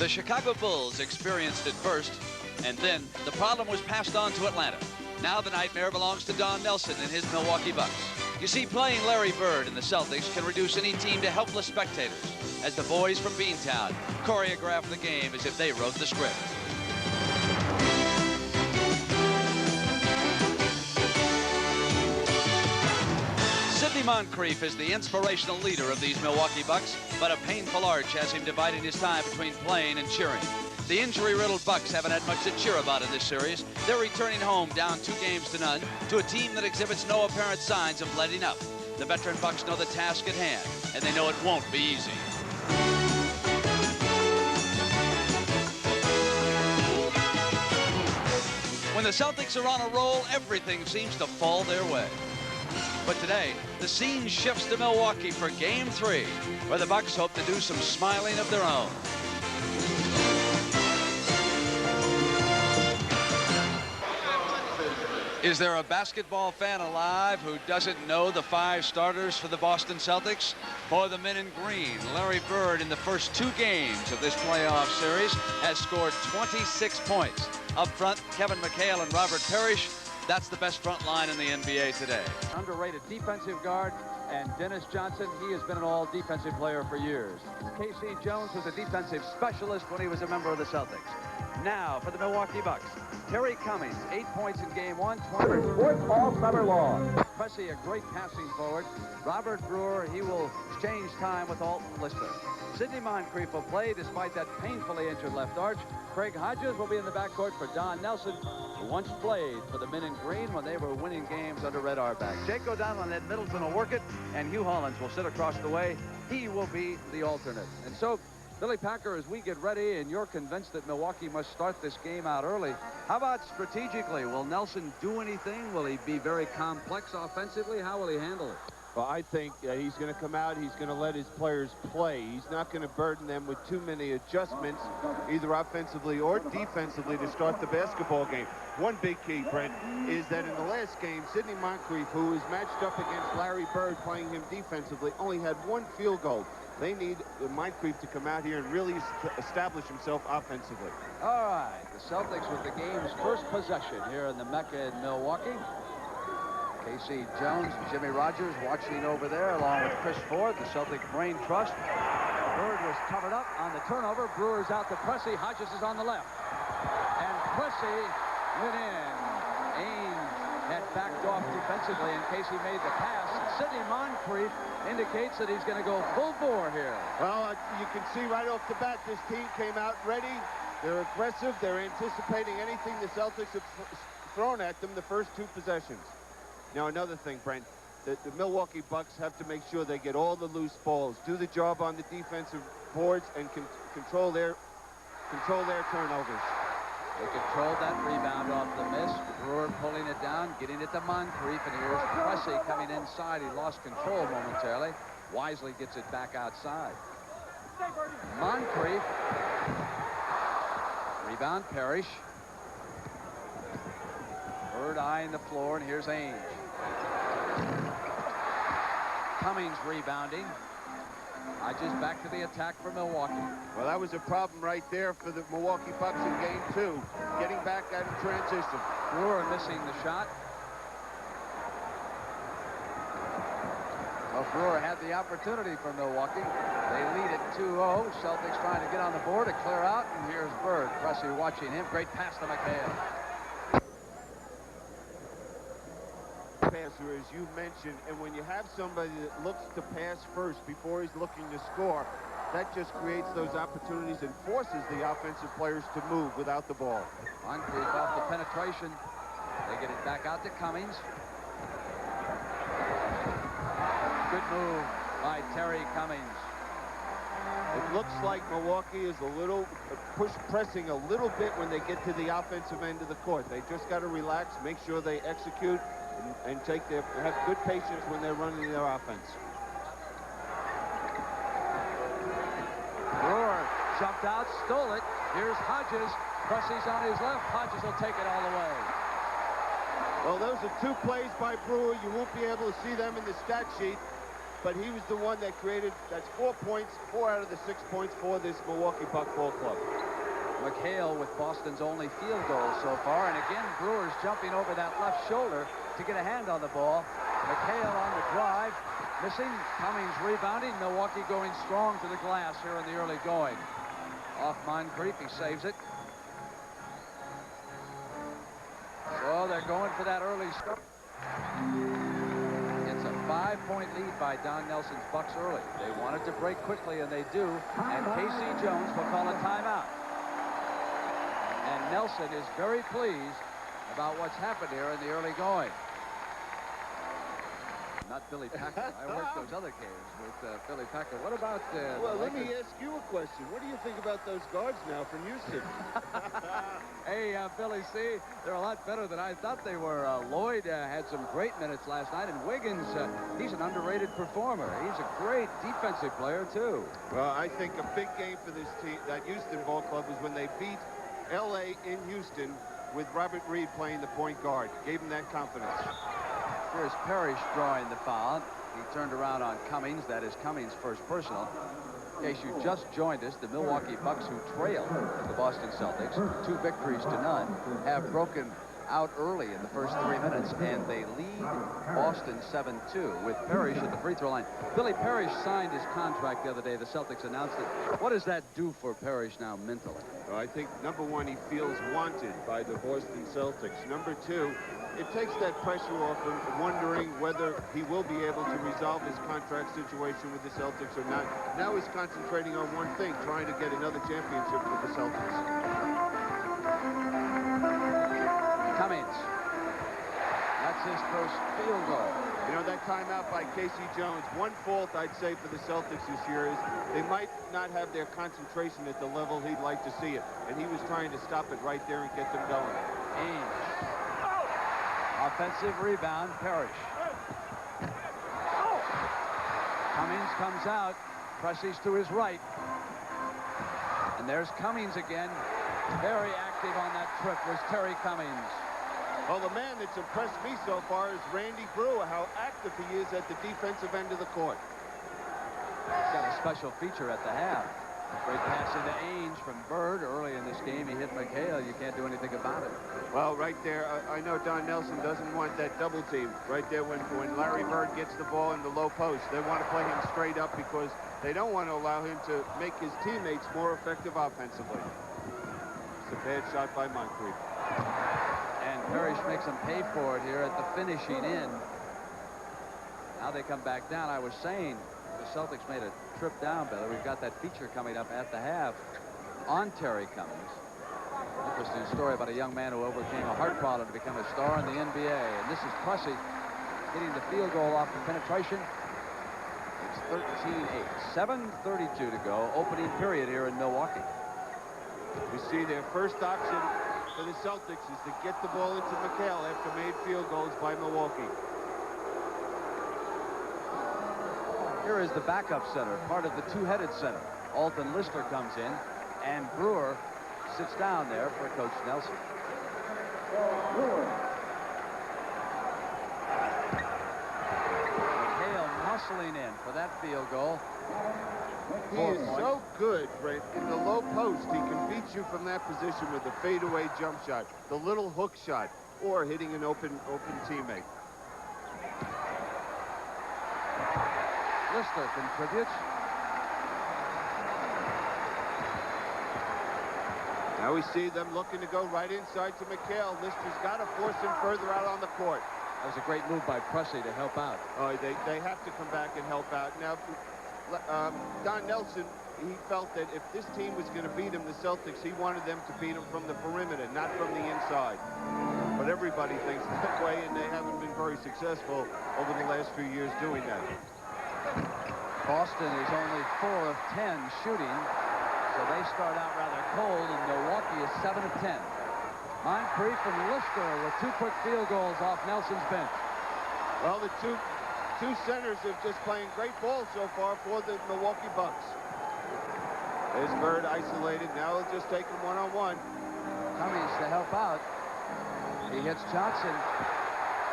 The Chicago Bulls experienced it first, and then the problem was passed on to Atlanta. Now the nightmare belongs to Don Nelson and his Milwaukee Bucks. You see, playing Larry Bird in the Celtics can reduce any team to helpless spectators, as the boys from Beantown choreograph the game as if they wrote the script. Sidney Moncrief is the inspirational leader of these Milwaukee Bucks, but a painful arch has him dividing his time between playing and cheering. The injury-riddled Bucks haven't had much to cheer about in this series. They're returning home down 2-0 to a team that exhibits no apparent signs of letting up. The veteran Bucks know the task at hand, and they know it won't be easy. When the Celtics are on a roll, everything seems to fall their way. But today, the scene shifts to Milwaukee for Game 3, where the Bucks hope to do some smiling of their own. Is there a basketball fan alive who doesn't know the 5 starters for the Boston Celtics? For the men in green, Larry Bird in the first 2 games of this playoff series has scored 26 points. Up front, Kevin McHale and Robert Parrish. That's the best front line in the NBA today. Underrated defensive guard, and Dennis Johnson, he has been an all-defensive player for years. K.C. Jones was a defensive specialist when he was a member of the Celtics. Now for the Milwaukee Bucks, Terry Cummings, 8 points in Game 1, 20 sports all summer long. Pressey, a great passing forward. Robert Brewer, he will exchange time with Alton Lister. Sidney Moncrief will play despite that painfully injured left arch. Craig Hodges will be in the backcourt for Don Nelson, who once played for the men in green when they were winning games under Red Auerbach. Jake O'Donnell and Ed Middleton will work it, and Hugh Hollins will sit across the way. He will be the alternate. And so, Billy Packer, as we get ready, and you're convinced that Milwaukee must start this game out early, how about strategically? Will Nelson do anything? Will he be very complex offensively? How will he handle it? Well, I think he's going to come out. He's going to let his players play. He's not going to burden them with too many adjustments, either offensively or defensively, to start the basketball game. One big key, Brent, is that in the last game, Sidney Moncrief, who is matched up against Larry Bird playing him defensively, only had 1 field goal. They need Moncrief to come out here and really establish himself offensively. All right, the Celtics with the game's first possession here in the Mecca in Milwaukee. K.C. Jones and Jimmy Rogers watching over there, along with Chris Ford, the Celtic Brain Trust. Bird was covered up on the turnover. Brewer's out to Pressey. Hodges is on the left. And Pressey went in. Ames had backed off defensively in case he made the pass. Sidney Moncrief indicates that he's going to go full bore here. Well, you can see right off the bat, this team came out ready. They're aggressive. They're anticipating anything the Celtics have thrown at them the first 2 possessions. Now, another thing, Brent, the Milwaukee Bucks have to make sure they get all the loose balls, do the job on the defensive boards, and control their turnovers. They controlled that rebound off the miss. Brewer pulling it down, getting it to Moncrief, and here's Pressey coming inside. He lost control momentarily. Wisely gets it back outside. Moncrief. Rebound, Parrish. Bird eyeing the floor, and here's Ainge. Cummings rebounding. Hodges back to the attack for Milwaukee. Well, that was a problem right there for the Milwaukee Bucks in Game 2, getting back out in transition. Brewer missing the shot. Well, Brewer had the opportunity for Milwaukee. They lead at 2-0. Celtics trying to get on the board to clear out, and here's Bird. Pressey watching him. Great pass to McHale. Passer, as you mentioned, and when you have somebody that looks to pass first before he's looking to score, that just creates those opportunities and forces the offensive players to move without the ball. Moncrief off the penetration. They get it back out to Cummings. Good move by Terry Cummings. It looks like Milwaukee is a little pressing a little bit when they get to the offensive end of the court. They just got to relax, make sure they execute, and have good patience when they're running their offense. Brewer jumped out, stole it. Here's Hodges. Pressey's on his left. Hodges will take it all the way. Well, those are 2 plays by Brewer. You won't be able to see them in the stat sheet, but he was the one that created, that's 4 points, 4 out of the 6 points for this Milwaukee Buck ball club. McHale with Boston's only field goal so far, and again Brewers jumping over that left shoulder to get a hand on the ball. McHale on the drive, missing. Cummings rebounding. Milwaukee going strong to the glass here in the early going. Off Moncrief, he saves it. So they're going for that early start. It's a 5-point lead by Don Nelson's Bucks early. They wanted to break quickly, and they do. And Casey Jones will call a timeout. And Nelson is very pleased about what's happened here in the early going. Not Billy Packer. I worked those other games with Billy Packer. What about well, let me ask you a question. What do you think about those guards now from Houston? Hey, Billy, see, they're a lot better than I thought they were. Lloyd had some great minutes last night, and Wiggins, he's an underrated performer. He's a great defensive player, too. Well, I think a big game for this team, that Houston ball club, was when they beat L.A. in Houston with Robert Reed playing the point guard. Gave him that confidence. Here's Parrish drawing the foul. He turned around on Cummings. That is Cummings' first personal. In case you just joined us, the Milwaukee Bucks, who trail the Boston Celtics 2 victories to none, have broken out early in the first 3 minutes, and they lead Boston 7-2 with Parrish at the free throw line. Billy Parrish signed his contract the other day. The Celtics announced it. What does that do for Parrish now mentally? Well, I think, number one, he feels wanted by the Boston Celtics. Number two, it takes that pressure off him, wondering whether he will be able to resolve his contract situation with the Celtics or not. Now he's concentrating on one thing, trying to get another championship with the Celtics. Cummings. That's his first field goal. You know, that timeout by Casey Jones, one fault I'd say for the Celtics this year is they might not have their concentration at the level he'd like to see it. And he was trying to stop it right there and get them going. Ainge. Offensive rebound, Parrish. Cummings comes out, presses to his right. And there's Cummings again. Very active on that trip was Terry Cummings. Well, the man that's impressed me so far is Randy Brewer, how active he is at the defensive end of the court. He's got a special feature at the half. Great pass into Ainge from Bird early in this game. He hit McHale. You can't do anything about it. Well, right there, I know Don Nelson doesn't want that double team. Right there, when Larry Bird gets the ball in the low post, they want to play him straight up because they don't want to allow him to make his teammates more effective offensively. It's a bad shot by Moncrief. And Parrish makes them pay for it here at the finishing end. Now they come back down. I was saying the Celtics made a trip down, Billy. We've got that feature coming up at the half on Terry Cummings. Interesting story about a young man who overcame a heart problem to become a star in the NBA. And this is Pressey hitting the field goal off the penetration. It's 13-8. 7:32 to go. Opening period here in Milwaukee. You see, their first option for the Celtics is to get the ball into McHale after made field goals by Milwaukee. Here is the backup center, part of the two-headed center. Alton Lister comes in, and Brewer sits down there for Coach Nelson. McHale muscling in for that field goal. He is so good, Brent. In the low post, he can beat you from that position with a fadeaway jump shot, the little hook shot, or hitting an open teammate. Lister contributes. Now we see them looking to go right inside to McHale. Lister's got to force him further out on the court. That was a great move by Pressey to help out. Oh, they have to come back and help out. Now, Don Nelson, he felt that if this team was going to beat him, the Celtics, he wanted them to beat him from the perimeter, not from the inside. But everybody thinks that way, and they haven't been very successful over the last few years doing that. Boston is only 4 of 10 shooting, so they start out rather cold, and Milwaukee is 7 of 10. Moncrief and Lister with 2 quick field goals off Nelson's bench. Well, the two centers are just playing great ball so far for the Milwaukee Bucks. There's Bird isolated. Now he'll just take him one-on-one. Cummings to help out. He hits Johnson.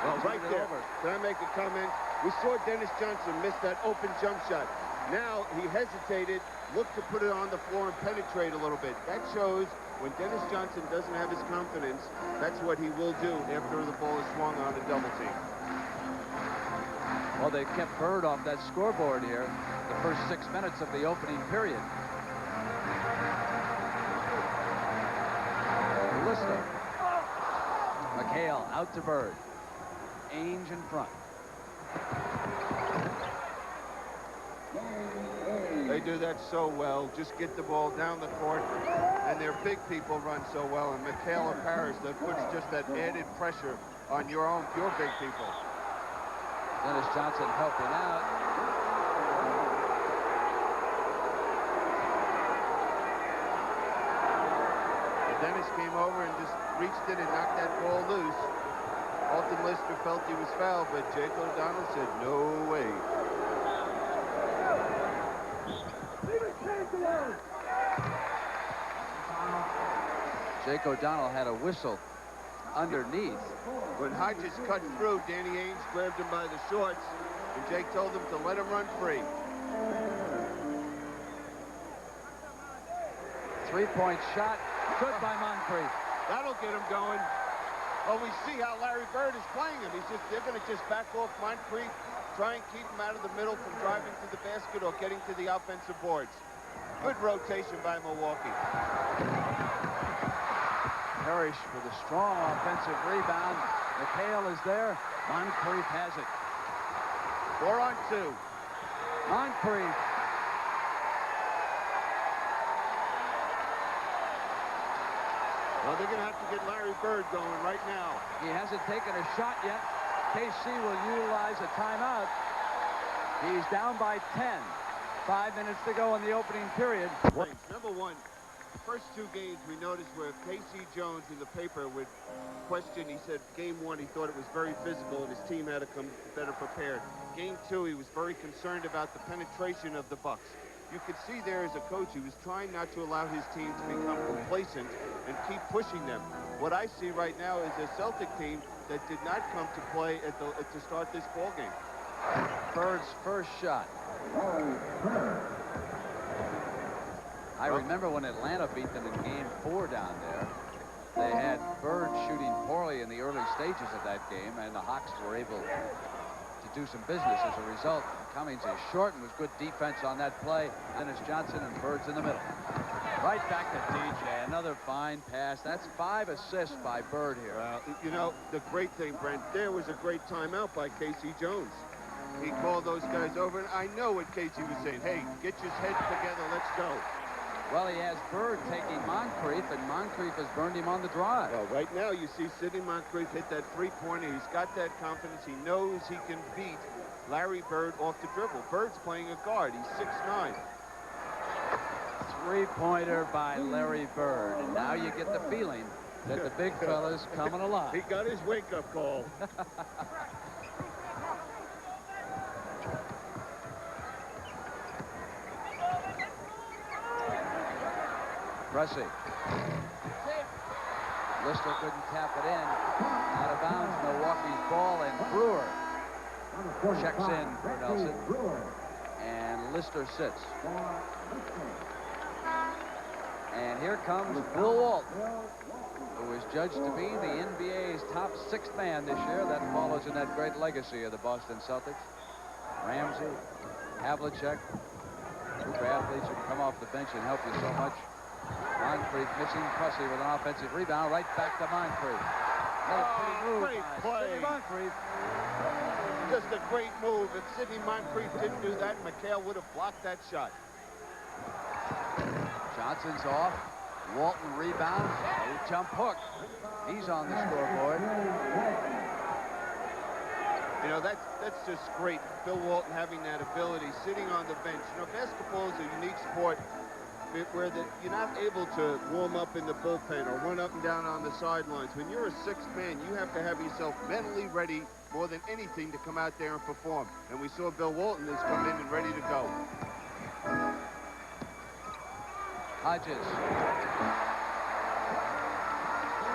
Well, right there. Can I make a comment? We saw Dennis Johnson miss that open jump shot. Now he hesitated, looked to put it on the floor and penetrate a little bit. That shows when Dennis Johnson doesn't have his confidence, that's what he will do after the ball is swung on a double team. Well, they kept Bird off that scoreboard here the first 6 minutes of the opening period. Lister. McHale out to Bird. Ainge in front. They do that so well. Just get the ball down the court, and their big people run so well. And McHale or Parrish, that puts just that added pressure on your big people. Dennis Johnson helping out. Dennis came over and just reached in and knocked that ball loose. Alton Lister felt he was fouled, but Jake O'Donnell said, no way. Jake O'Donnell had a whistle underneath. When Hodges cut through, Danny Ainge grabbed him by the shorts, and Jake told him to let him run free. 3-point shot, good by Moncrief. That'll get him going. Well, we see how Larry Bird is playing him. They're going to just back off Moncrief, try and keep him out of the middle from driving to the basket or getting to the offensive boards. Good rotation by Milwaukee. Parrish with a strong offensive rebound. McHale is there. Moncrief has it. 4 on 2. Moncrief. Well, they're going to have to get Larry Bird going right now. He hasn't taken a shot yet. KC will utilize a timeout. He's down by 10. 5 minutes to go in the opening period. Number one, first 2 games we noticed where KC Jones in the paper would question. He said game 1 he thought it was very physical and his team had to come better prepared. Game 2 he was very concerned about the penetration of the Bucks. You could see there as a coach he was trying not to allow his team to become complacent and keep pushing them. What I see right now is a Celtic team that did not come to play to start this ball game. Bird's first shot. I remember when Atlanta beat them in game 4 down there. They had Bird shooting poorly in the early stages of that game, and the Hawks were able to do some business as a result. Cummings is short and was good defense on that play. Dennis Johnson and Bird's in the middle. Right back to DJ. Another fine pass. That's 5 assists by Bird here. You know, the great thing, Brent, there was a great timeout by Casey Jones. He called those guys over, and I know what Casey was saying. Hey, get your heads together. Let's go. Well, he has Bird taking Moncrief, and Moncrief has burned him on the drive. Well, right now you see Sidney Moncrief hit that 3-pointer. He's got that confidence. He knows he can beat Larry Bird off the dribble. Bird's playing a guard. He's 6'9". 3-pointer by Larry Bird, and now you get the feeling that the big fella's coming alive. He got his wake-up call. Pressing. Lister couldn't tap it in. Out of bounds, Milwaukee's ball, and Brewer checks in for Nelson. And Lister sits. And here comes Bill Walton, who is judged to be the NBA's top 6th man this year. That follows in that great legacy of the Boston Celtics. Ramsey, Havlicek, group of athletes who come off the bench and help you so much. Moncrief missing. Pressey with an offensive rebound. Right back to Moncrief. Another pretty move. Great play. Sidney Moncrief. Just a great move. If Sidney Moncrief didn't do that, McHale would have blocked that shot. Johnson's off. Walton rebounds. A jump hook. He's on the scoreboard. You know, that's just great. Bill Walton having that ability, sitting on the bench. You know, basketball is a unique sport where you're not able to warm up in the bullpen or run up and down on the sidelines. When you're a 6th man, you have to have yourself mentally ready more than anything to come out there and perform. And we saw Bill Walton has come in and ready to go. Hodges.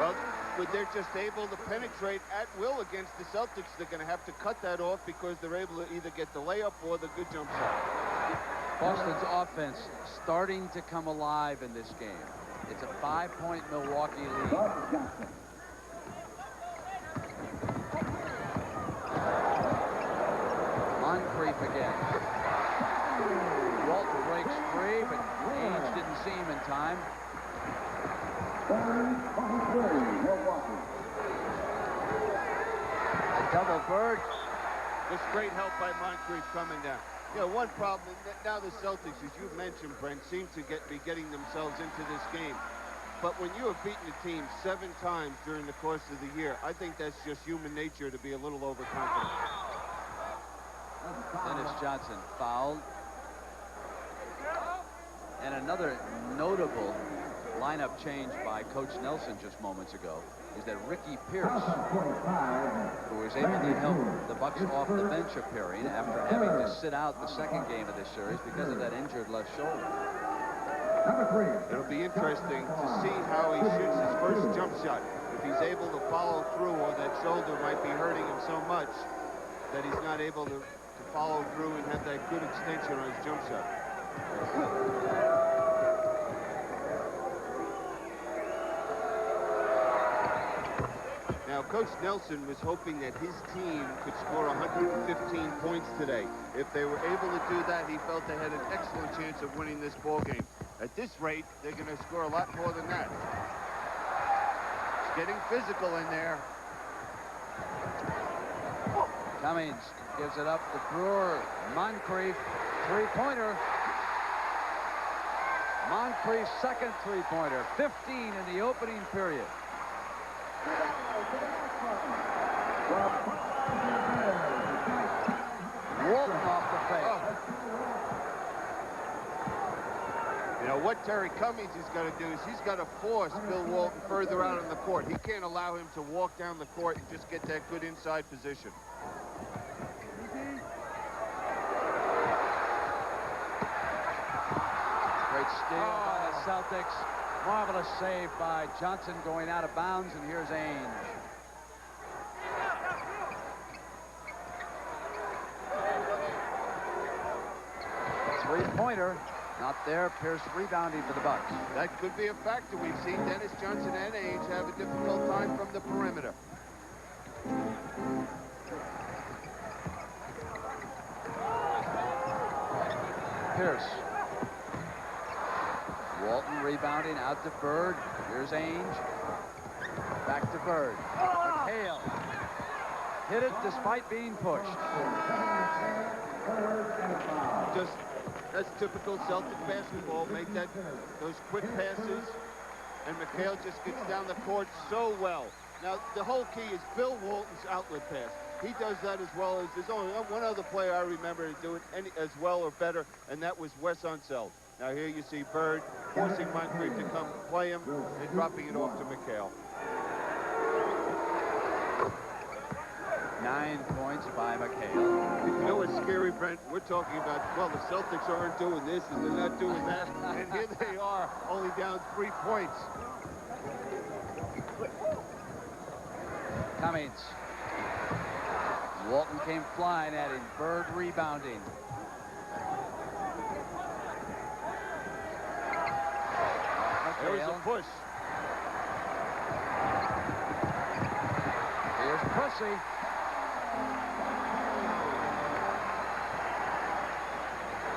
Well, but they're just able to penetrate at will against the Celtics. They're going to have to cut that off because they're able to either get the layup or the good jump shot. Boston's offense starting to come alive in this game. It's a 5-point Milwaukee lead. Moncrief again. Walton breaks free, but Ainge didn't see him in time. A double Bird. Just great help by Moncrief coming down. You know, one problem, now the Celtics, as you mentioned, Brent, seem to be getting themselves into this game. But when you have beaten a team 7 times during the course of the year, I think that's just human nature to be a little overconfident. Dennis Johnson fouled. And another notable lineup change by Coach Nelson just moments ago is that Ricky Pierce, who was able to help the Bucks off the bench appearing after having to sit out the second game of this series because of that injured left shoulder. It'll be interesting to see how he shoots his first jump shot. If he's able to follow through, or that shoulder might be hurting him so much that he's not able to follow through and have that good extension on his jump shot. Now, Coach Nelson was hoping that his team could score 115 points today. If they were able to do that, he felt they had an excellent chance of winning this ball game. At this rate, they're going to score a lot more than that. It's getting physical in there. Cummings gives it up to Brewer. Moncrief, three-pointer. Moncrief's second three-pointer. 15 in the opening period. Walton off the fake. You know, what Terry Cummings is going to do is he's got to force Bill Walton further out on the court. He can't allow him to walk down the court and just get that good inside position. Great steal by the Celtics. Marvelous save by Johnson going out of bounds, and here's Ainge. Three-pointer, not there. Pierce rebounding for the Bucks. That could be a factor. We've seen Dennis Johnson and Ainge have a difficult time from the perimeter. Pierce. Walton rebounding out to Bird. Here's Ainge. Back to Bird. McHale. Hit it despite being pushed. Just, that's typical Celtic basketball. Make those quick passes, and McHale just gets down the court so well. Now, the whole key is Bill Walton's outlet pass. He does that as well as there's only one other player I remember to do it as well or better, and that was Wes Unseld. Now here you see Bird forcing Moncrief to come play him and dropping it off to McHale. 9 points by McHale. You know what's scary, Brent? We're talking about, well, the Celtics aren't doing this and they're not doing that, and here they are, only down 3 points. Cummings. Walton came flying at him. Bird rebounding. There was a push. Here's Pressey.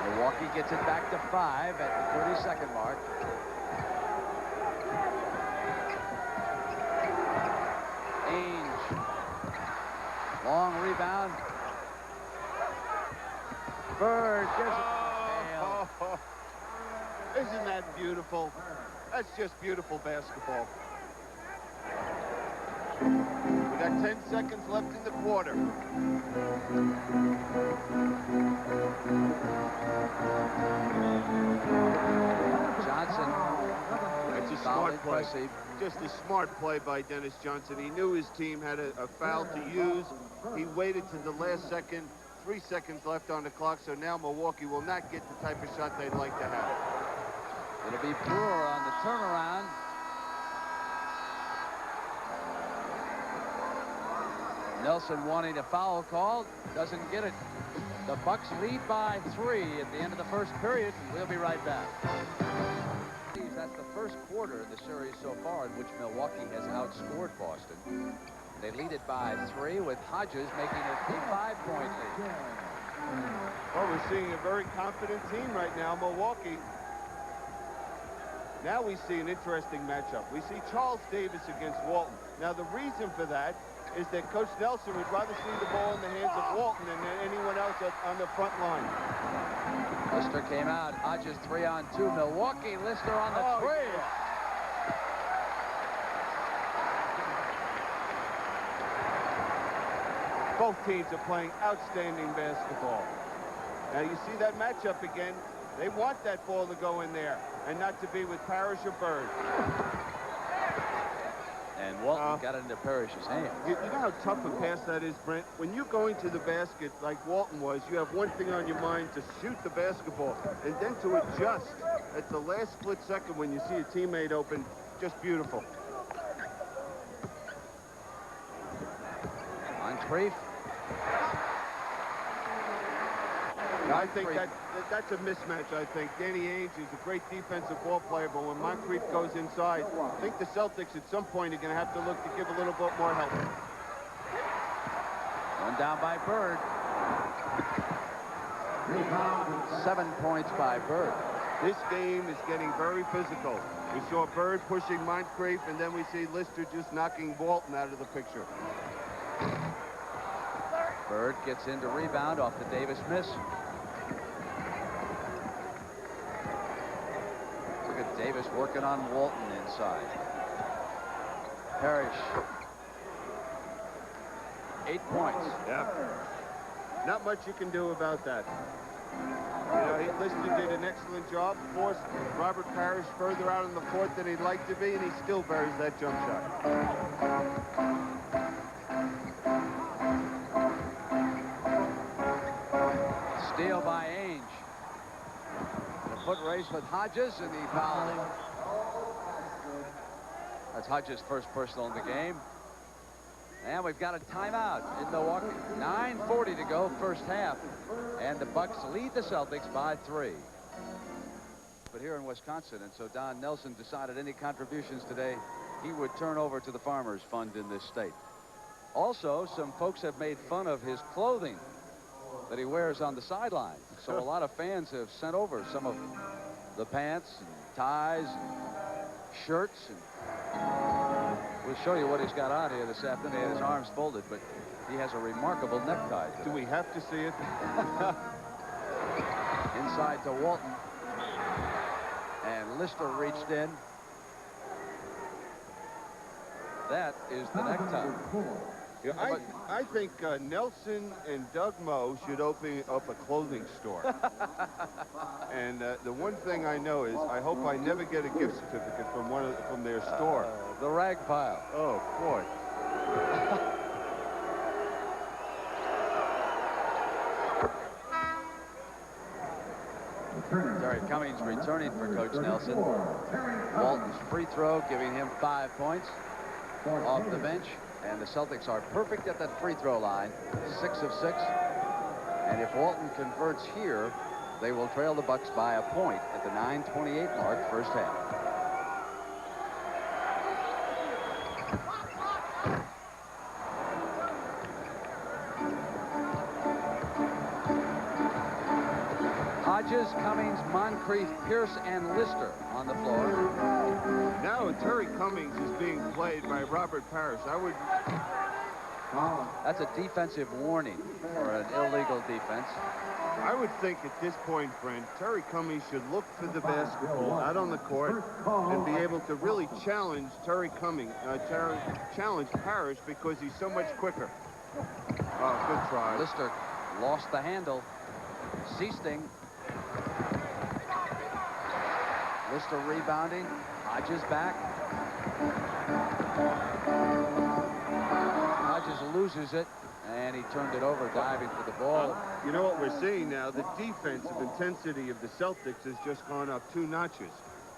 Milwaukee gets it back to 5 at the 30-second mark. Ainge. Long rebound. Bird gives it to McHale. Isn't that beautiful? That's just beautiful basketball. We got 10 seconds left in the quarter. Johnson. That's a smart play. Just a smart play by Dennis Johnson. He knew his team had a foul to use. He waited to the last second. 3 seconds left on the clock, so now Milwaukee will not get the type of shot they'd like to have. It'll be Brewer on the turnaround. Nelson wanting a foul call, doesn't get it. The Bucks lead by 3 at the end of the first period. We'll be right back. That's the first quarter in the series so far in which Milwaukee has outscored Boston. They lead it by 3 with Hodges making it a 5-point lead. Well, we're seeing a very confident team right now, Milwaukee. Now we see an interesting matchup. We see Charles Davis against Walton. Now the reason for that is that Coach Nelson would rather see the ball in the hands of Walton than anyone else on the front line. Lister came out. Hodges 3-on-2. Milwaukee. Lister on the three. Yeah. Both teams are playing outstanding basketball. Now you see that matchup again. They want that ball to go in there and not to be with Parrish or Bird. And Walton got it into Parrish's hands. You know how tough a pass that is, Brent? When you go into the basket like Walton was, you have one thing on your mind, to shoot the basketball, and then to adjust at the last split second when you see a teammate open. Just beautiful. Moncrief. I think that's a mismatch, I think. Danny Ainge is a great defensive ball player, but when Moncrief goes inside, I think the Celtics at some point are going to have to look to give a little bit more help. One down by Bird. 7 points by Bird. This game is getting very physical. We saw Bird pushing Moncrief, and then we see Lister just knocking Walton out of the picture. Bird gets into rebound off the Davis miss. Look at Davis working on Walton inside. Parrish. 8 points. Yeah. Not much you can do about that. You know, Lister did an excellent job, forced Robert Parrish further out on the court than he'd like to be, and he still buries that jump shot. Steal by Ainge. The foot race with Hodges, and he fouled him. That's Hodges' first personal in the game. And we've got a timeout in Milwaukee. 9:40 to go, first half. And the Bucks lead the Celtics by 3. But here in Wisconsin, and so Don Nelson decided any contributions today he would turn over to the Farmers Fund in this state. Also, some folks have made fun of his clothing that he wears on the sideline. So a lot of fans have sent over some of the pants and ties and shirts. And we'll show you what he's got on here this afternoon. He had his arms folded, but he has a remarkable necktie today. Do we have to see it? Inside to Walton. And Lister reached in. That is the necktie. Yeah, I think Nelson and Doug Moe should open up a clothing store. And the one thing I know is I hope I never get a gift certificate from their store. The rag pile. Oh, boy. Terry Cummings returning for Coach Nelson. Walton's free throw giving him 5 points off the bench. And the Celtics are perfect at that free throw line, 6 of 6. And if Walton converts here, they will trail the Bucks by a point at the 9:28 mark, first half. Hodges, Cummings, Moncrief, Pierce, and Lister on the floor. Now Terry Cummings is being played by Robert Parrish. That's a defensive warning for an illegal defense. I would think at this point, Brent, Terry Cummings should look for the basketball out on the court and be able to really challenge challenge Parrish because he's so much quicker. Oh, good try. Lister lost the handle. Seasting. Lister rebounding. Hodges back. Hodges loses it, and he turned it over, diving for the ball. You know what we're seeing now? The defensive intensity of the Celtics has just gone up 2 notches.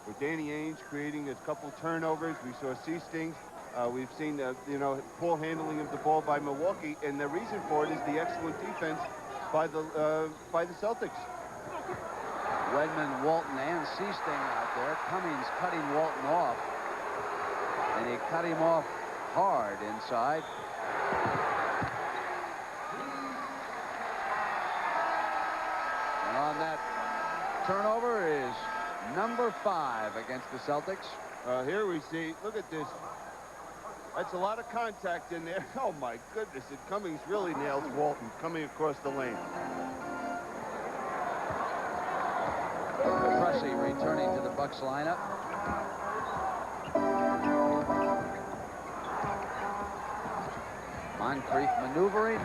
With Danny Ainge creating a couple turnovers, we saw Seasting We've seen, you know, poor handling of the ball by Milwaukee, and the reason for it is the excellent defense by the Celtics. Wedman, Walton, and Seasting out there. Cummings cutting Walton off. And he cut him off hard inside. And on that turnover is number 5 against the Celtics. Here we see, look at this. That's a lot of contact in there. Oh, my goodness. And Cummings really nails Walton coming across the lane. Pressey returning to the Bucks lineup. Moncrief maneuvering.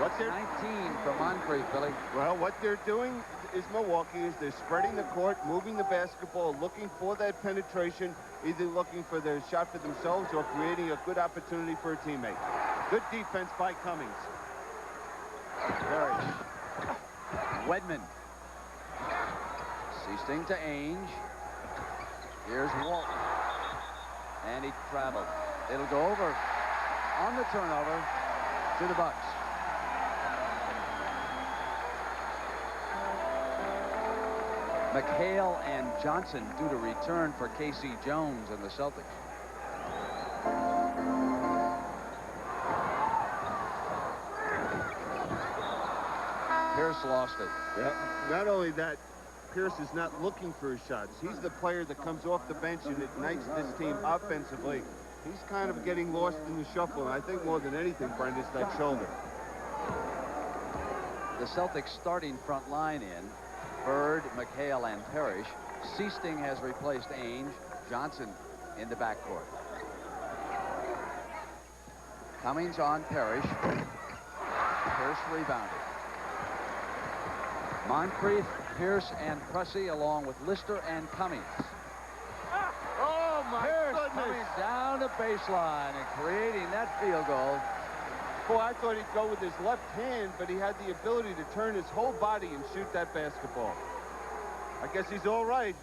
What's their 19 for Moncrief, Billy. Well, what they're doing is Milwaukee is they're spreading the court, moving the basketball, looking for that penetration, either looking for their shot for themselves or creating a good opportunity for a teammate. Good defense by Cummings. Parrish. Wedman. Seasting to Ainge. Here's Walton. And he traveled. It'll go over on the turnover to the Bucks. McHale and Johnson due to return for K.C. Jones and the Celtics. Pierce lost it. Yeah. Not only that, Pierce is not looking for his shots. He's the player that comes off the bench and ignites this team offensively. He's kind of getting lost in the shuffle, and I think more than anything, Brent, is that shoulder. The Celtics starting front line in Bird, McHale, and Parrish. Seasting has replaced Ainge. Johnson in the backcourt. Cummings on Parrish. Pierce rebounded. Moncrief, Pierce, and Pressey along with Lister and Cummings. Oh, my Pierce goodness. coming down the baseline and creating that field goal. Boy, I thought he'd go with his left hand, but he had the ability to turn his whole body and shoot that basketball. I guess he's all right.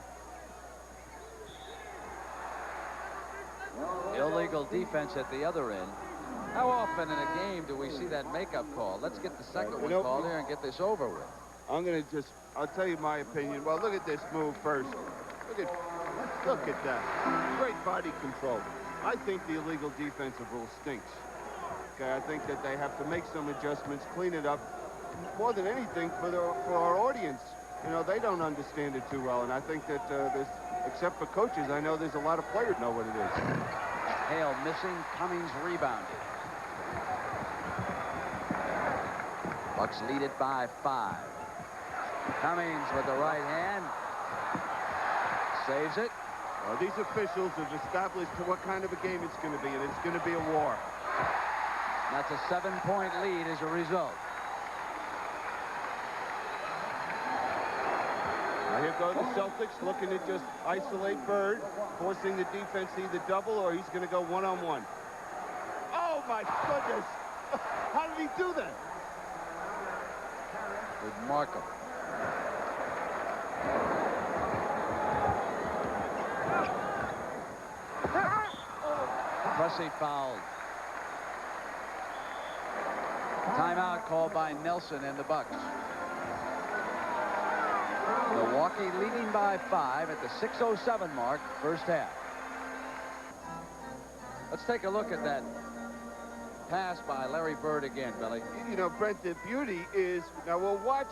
Illegal defense at the other end. How often in a game do we see that makeup call? Let's get the second one called here and get this over with. I'm going to just, I'll tell you my opinion. Well, look at this move first. Look at that. Great body control. I think the illegal defensive rule stinks. Okay, I think that they have to make some adjustments, clean it up. More than anything for our audience. You know, they don't understand it too well, and I think that except for coaches, I know there's a lot of players know what it is. Hale missing, Cummings rebounded. Bucks lead it by 5. Cummings with the right hand. Saves it. Well, these officials have established what kind of a game it's going to be, and it's going to be a war. That's a 7-point lead as a result. Now here go the Celtics looking to just isolate Bird, forcing the defense to either double or he's going to go one-on-one. Oh, my goodness. How did he do that? With Markham. Pressey fouled. Timeout called by Nelson and the Bucks. Milwaukee leading by 5 at the 6:07 mark, first half. Let's take a look at that pass by Larry Bird again, Billy. You know, Brent, the beauty is, now we'll watch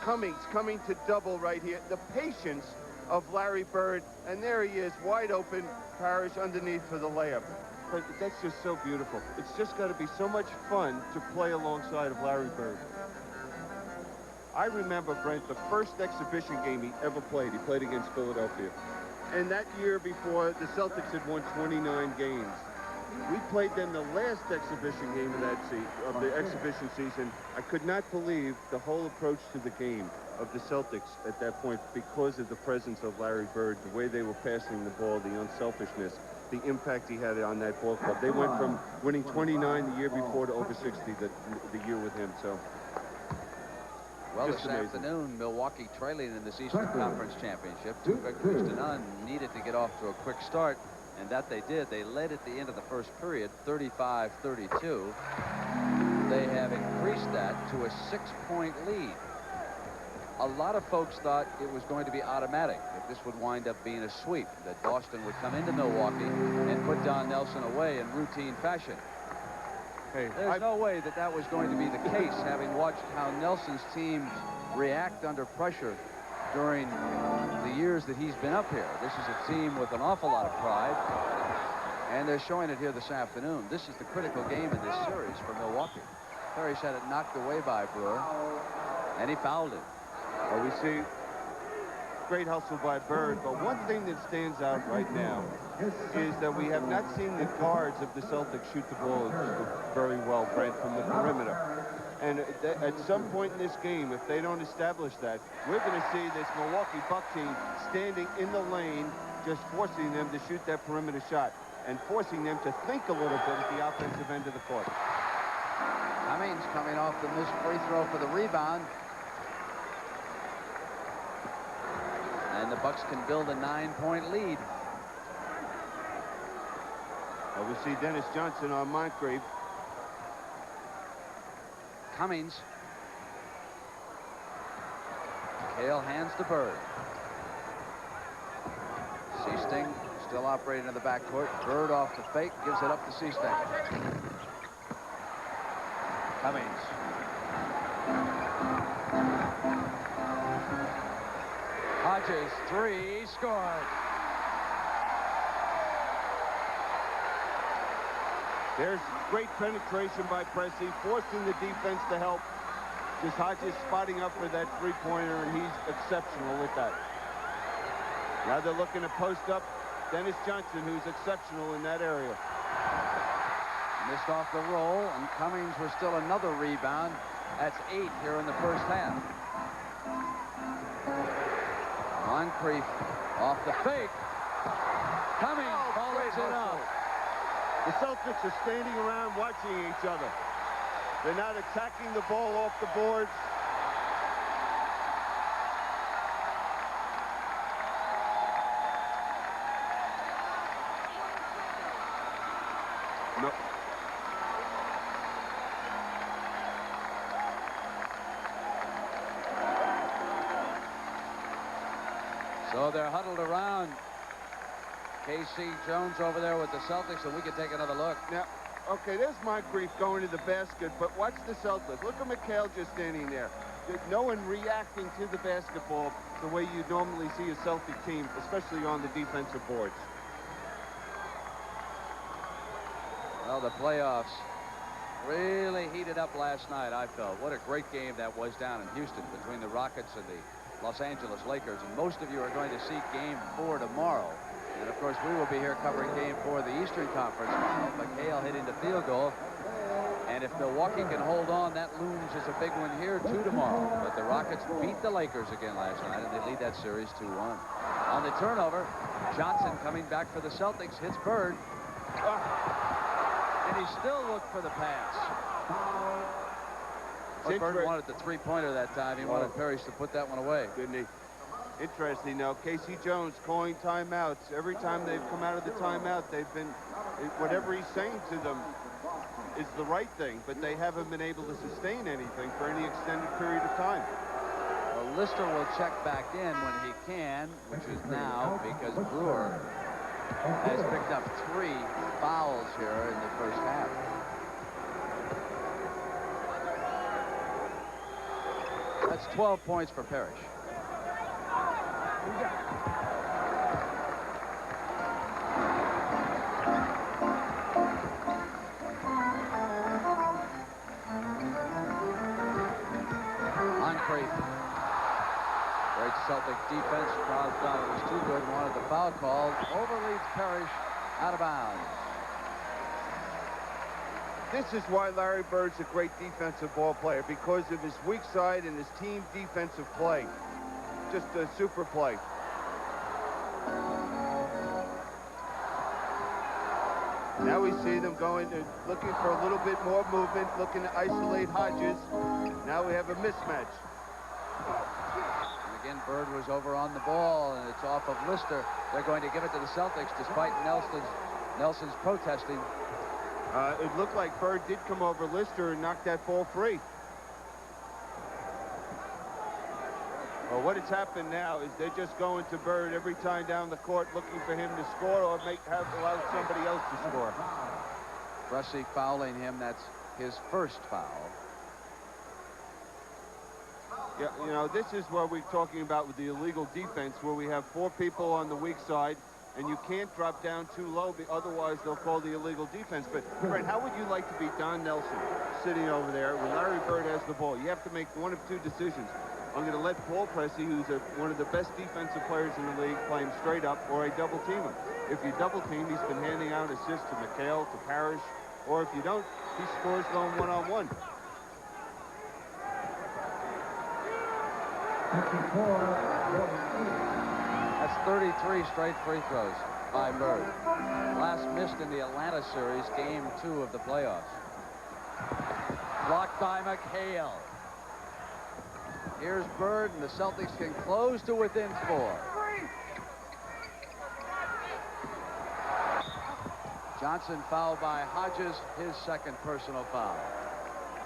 Cummings coming to double right here. The patience of Larry Bird, and there he is, wide open, Parrish underneath for the layup. But that's just so beautiful. It's just got to be so much fun to play alongside of Larry Bird. I remember, Brent, the first exhibition game he ever played. He played against Philadelphia. And that year before, the Celtics had won 29 games. We played them the last exhibition game of the exhibition season. I could not believe the whole approach to the game of the Celtics at that point because of the presence of Larry Bird, the way they were passing the ball, the unselfishness, the impact he had on that ball club. They went from winning 29 the year before to over 60 the year with him. So. Well, Just this amazing. afternoon, Milwaukee trailing in this Eastern Conference Championship. 2 victories to none. Needed to get off to a quick start. and that they did. They led at the end of the first period, 35-32. They have increased that to a 6-point lead. A lot of folks thought it was going to be automatic, that this would wind up being a sweep, that Boston would come into Milwaukee and put Don Nelson away in routine fashion. Hey, There's no way that that was going to be the case, having watched how Nelson's team react under pressure during the years that he's been up here. This is a team with an awful lot of pride, and they're showing it here this afternoon. This is the critical game in this series for Milwaukee. Parrish had it knocked away by Brewer, and he fouled it. Well, we see great hustle by Bird, but one thing that stands out right now is that we have not seen the guards of the Celtics shoot the ball very well, Brent, from the perimeter. And at some point in this game, if they don't establish that, we're going to see this Milwaukee Buck team standing in the lane, just forcing them to shoot that perimeter shot and forcing them to think a little bit at the offensive end of the court. Cummings coming off the missed free throw for the rebound. And the Bucks can build a 9-point lead. Well, we see Dennis Johnson on Moncrief. Cummings. Hale hands to Bird. Seasting still operating in the backcourt. Bird off the fake, gives it up to Seasting. Cummings. Hodges, three, scored. There's great penetration by Pressey, forcing the defense to help. Just Hodges spotting up for that three-pointer, and he's exceptional with that. Now they're looking to post up Dennis Johnson, who's exceptional in that area. Missed off the roll, and Cummings was still another rebound. That's 8 here in the first half. Moncrief off the fake. Cummings follows it up. The Celtics are standing around watching each other. They're not attacking the ball off the boards. No. So they're huddled around. K.C. Jones over there with the Celtics, and we can take another look. Now, okay, there's Moncrief going to the basket, but watch the Celtics. Look at McHale just standing there. There's no one reacting to the basketball the way you normally see a Celtic team, especially on the defensive boards. Well, the playoffs really heated up last night, I felt. What a great game that was down in Houston between the Rockets and the Los Angeles Lakers. And most of you are going to see Game 4 tomorrow. And, of course, we will be here covering Game 4 of the Eastern Conference Final. McHale hitting the field goal. And if Milwaukee can hold on, that looms as a big one here, too, tomorrow. But the Rockets beat the Lakers again last night, and they lead that series 2-1. On the turnover, Johnson coming back for the Celtics, hits Bird. And he still looked for the pass. But Bird wanted the three-pointer that time. He wanted Parrish to put that one away. Didn't he? Interesting. Now, K.C. Jones calling timeouts. Every time they've come out of the timeout, they've been, whatever he's saying to them is the right thing, but they haven't been able to sustain anything for any extended period of time. Well, Lister will check back in when he can, which is now, because Brewer has picked up 3 fouls here in the first half. That's 12 points for Parrish. Moncrief. Great Celtic defense. Charles thought it was too good, wanted the foul called. Overleads Parrish out of bounds. This is why Larry Bird's a great defensive ball player, because of his weak side and his team defensive play. Just a super play. Now we see them going, looking for a little bit more movement, looking to isolate Hodges. Now we have a mismatch. And again, Bird was over on the ball, and it's off of Lister. They're going to give it to the Celtics despite Nelson's protesting. It looked like Bird did come over Lister and knock that ball free. Well, what has happened now is they're just going to Bird every time down the court looking for him to score or allow somebody else to score. Pressey fouling him. That's his first foul. Yeah, you know, this is what we're talking about with the illegal defense, where we have 4 people on the weak side, and you can't drop down too low, otherwise they'll call the illegal defense. But, Brent, how would you like to be Don Nelson sitting over there when Larry Bird has the ball? You have to make one of 2 decisions. I'm going to let Paul Pressey, who's one of the best defensive players in the league, play him straight up, or I double team him. If you double team, he's been handing out assists to McHale, to Parrish, or if you don't, he scores going one-on-one. That's 33 straight free throws by Bird. Last missed in the Atlanta series, game 2 of the playoffs. Blocked by McHale. Here's Bird, and the Celtics can close to within 4. Johnson fouled by Hodges, his second personal foul.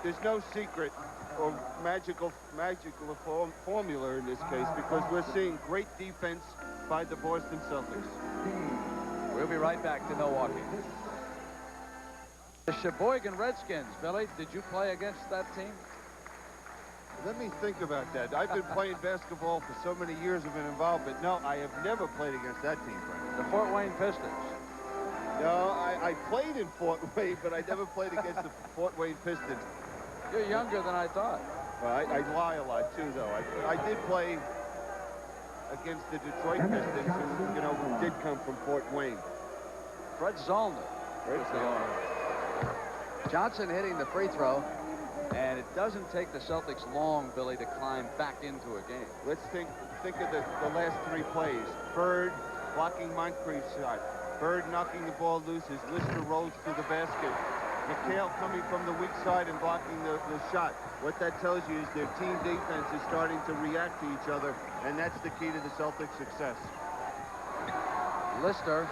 There's no secret or magical formula in this case, because we're seeing great defense by the Boston Celtics. We'll be right back to Milwaukee. The Sheboygan Redskins, Billy, did you play against that team? Let me think about that. I've been playing basketball for so many years I've been involved, but no, I have never played against that team, Frank. The Fort Wayne Pistons. No, I played in Fort Wayne, but I never played against the Fort Wayne Pistons. You're younger than I thought. Well, I lie a lot, too, though. I did play against the Detroit Pistons, who, you know, did come from Fort Wayne. Fred Zollner. Johnson hitting the free throw, and it doesn't take the Celtics long, Billy, to climb back into a game. Let's think of the last 3 plays. Bird blocking Moncrief's shot. Bird knocking the ball loose as Lister rolls to the basket. McHale coming from the weak side and blocking the shot. What that tells you is their team defense is starting to react to each other, and that's the key to the Celtics' success. Lister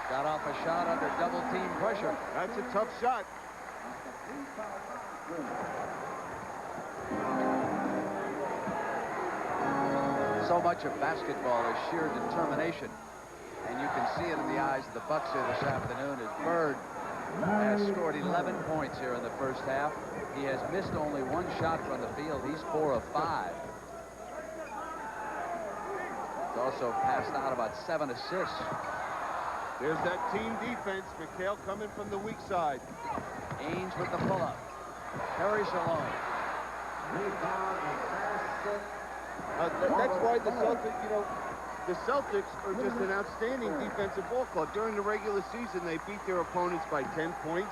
got off a shot under double team pressure. That's a tough shot. So much of basketball is sheer determination, and you can see it in the eyes of the Bucks here this afternoon as Bird has scored 11 points here in the first half. He has missed only 1 shot from the field. He's 4 of 5. He's also passed out about 7 assists. There's that team defense. McHale coming from the weak side. Ainge with the pull-up. Parrish alone. That's why the Celtics, you know, the Celtics are just an outstanding defensive ball club. During the regular season, they beat their opponents by 10 points,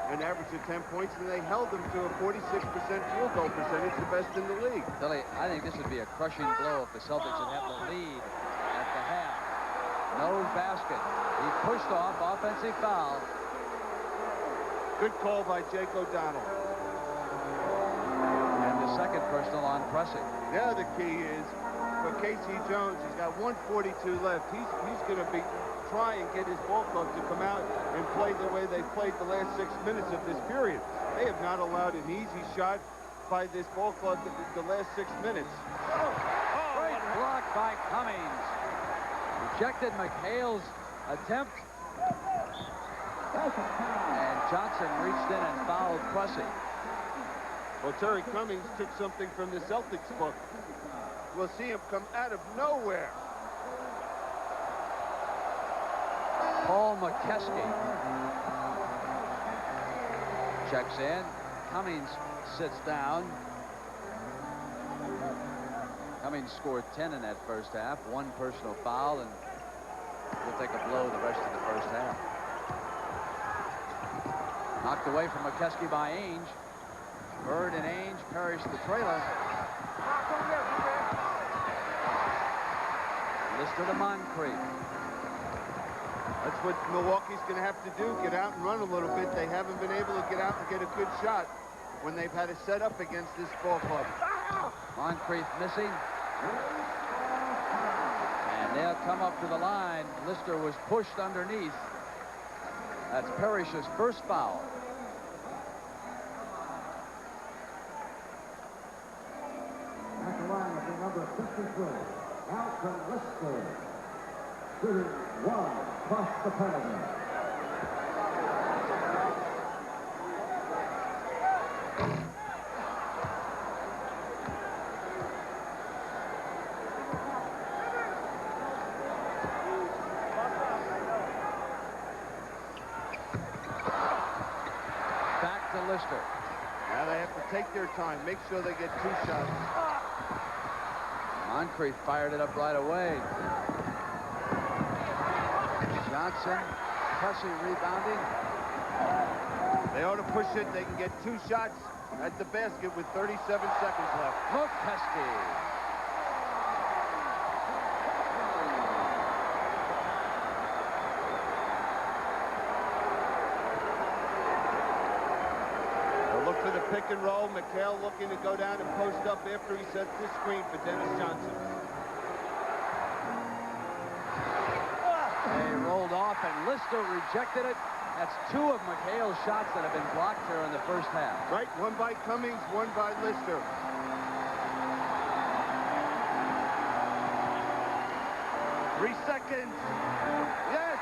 an average of 10 points, and they held them to a 46% field goal percentage, the best in the league. Billy, I think this would be a crushing blow if the Celtics had had the lead at the half. No basket. He pushed off, offensive foul. Good call by Jake O'Donnell. And the second personal on Pressey. Now the key is for Casey Jones. He's got 1:42 left. He's going to be try and get his ball club to come out and play the way they played the last 6 minutes of this period. They have not allowed an easy shot by this ball club the last 6 minutes. Great block by Cummings. Rejected McHale's attempt. And Johnson reached in and fouled Pressey. Well, Terry Cummings took something from the Celtics book. We'll see him come out of nowhere. Paul McKeskey checks in. Cummings sits down. Cummings scored 10 in that first half. 1 personal foul, and will take a blow the rest of the first half. Knocked away from McKeskey by Ainge. Bird and Ainge Parrish the trailer. Lister to Moncrief. That's what Milwaukee's going to have to do, get out and run a little bit. They haven't been able to get out and get a good shot when they've had to set up against this ball club. Moncrief missing. And they'll come up to the line. Lister was pushed underneath. That's Parrish's first foul. At the line with the number 53, Alton Lister, shooting one plus the penalty. Back to Lister. Now they have to take their time, make sure they get 2 shots. Moncrief fired it up right away. Johnson, Hussey rebounding. They ought to push it. They can get 2 shots at the basket with 37 seconds left. Pesky. Look for the pick and roll. McHale looking to go down and post up after he sets the screen for Dennis Johnson. They rolled off, and Lister rejected it. That's 2 of McHale's shots that have been blocked here in the first half. Right, 1 by Cummings, 1 by Lister. Three seconds. Yes!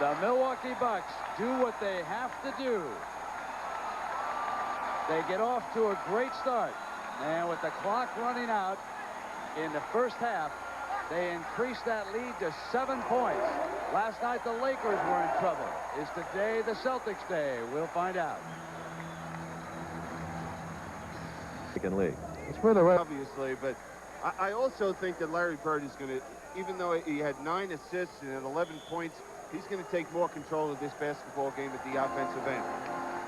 The Milwaukee Bucks do what they have to do. They get off to a great start. And with the clock running out in the first half, they increase that lead to 7 points. Last night, the Lakers were in trouble. Is today the Celtics' day? We'll find out. League. It's for the rest, obviously, but I also think that Larry Bird is going to, even though he had 9 assists and had 11 points, he's going to take more control of this basketball game at the offensive end.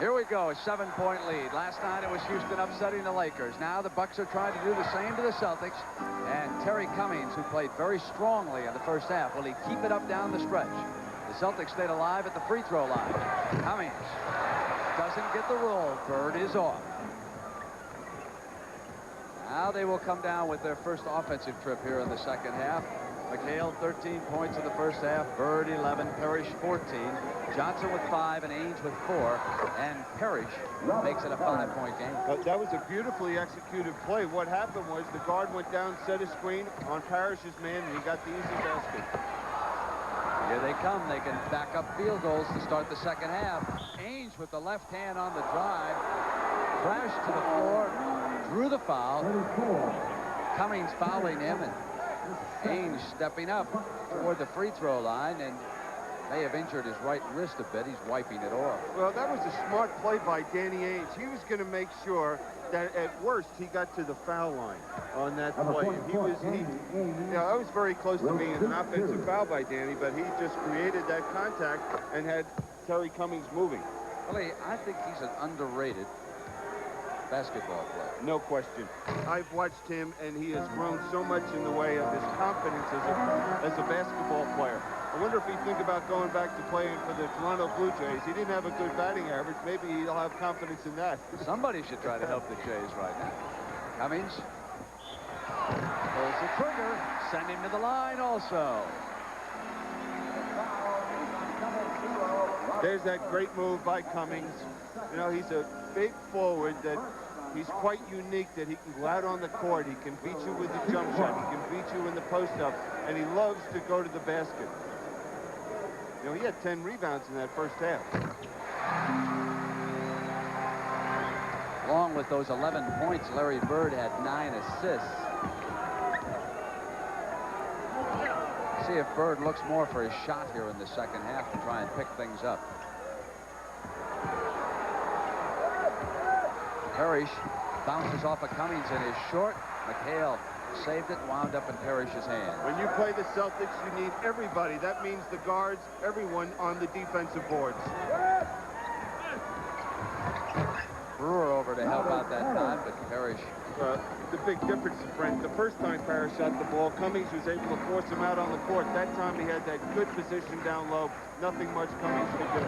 Here we go, a 7-point lead. Last night it was Houston upsetting the Lakers. Now the Bucks are trying to do the same to the Celtics. And Terry Cummings, who played very strongly in the first half, will he keep it up down the stretch? The Celtics stayed alive at the free throw line. Cummings doesn't get the roll. Bird is off. Now they will come down with their first offensive trip here in the second half. McHale 13 points in the first half. Bird 11. Parrish 14. Johnson with 5 and Ainge with 4. And Parrish makes it a 5-point game. That was a beautifully executed play. What happened was the guard went down, set a screen on Parrish's man, and he got the easy basket. Here they come. They can back up field goals to start the second half. Ainge with the left hand on the drive. Crashed to the floor. Drew the foul. Cummings fouling him, and Ainge stepping up toward the free throw line, and may have injured his right wrist a bit. He's wiping it off. Well, that was a smart play by Danny Ainge. He was going to make sure that at worst he got to the foul line on that play. That was very close to being an offensive foul by Danny, but he just created that contact and had Terry Cummings moving. Really, I think he's an underrated basketball player. No question. I've watched him, and he has grown so much in the way of his confidence as a basketball player. I wonder if he'd think about going back to playing for the Toronto Blue Jays. He didn't have a good batting average. Maybe he'll have confidence in that. Somebody should try to help the Jays right now. Cummings pulls the trigger. Send him to the line also. There's that great move by Cummings. You know, he's a big forward that he's quite unique, that he can go out on the court. He can beat you with the jump shot. He can beat you in the post-up, and he loves to go to the basket. You know, he had 10 rebounds in that first half. Along with those 11 points, Larry Bird had 9 assists. See if Bird looks more for his shot here in the second half to try and pick things up. Parrish bounces off of Cummings and is short. McHale saved it, wound up in Parrish's hand. When you play the Celtics, you need everybody. That means the guards, everyone on the defensive boards. Brewer over to help out that time, but Parrish. The big difference, Brent, the first time Parrish shot the ball, Cummings was able to force him out on the court. That time he had that good position down low. Nothing much Cummings could do.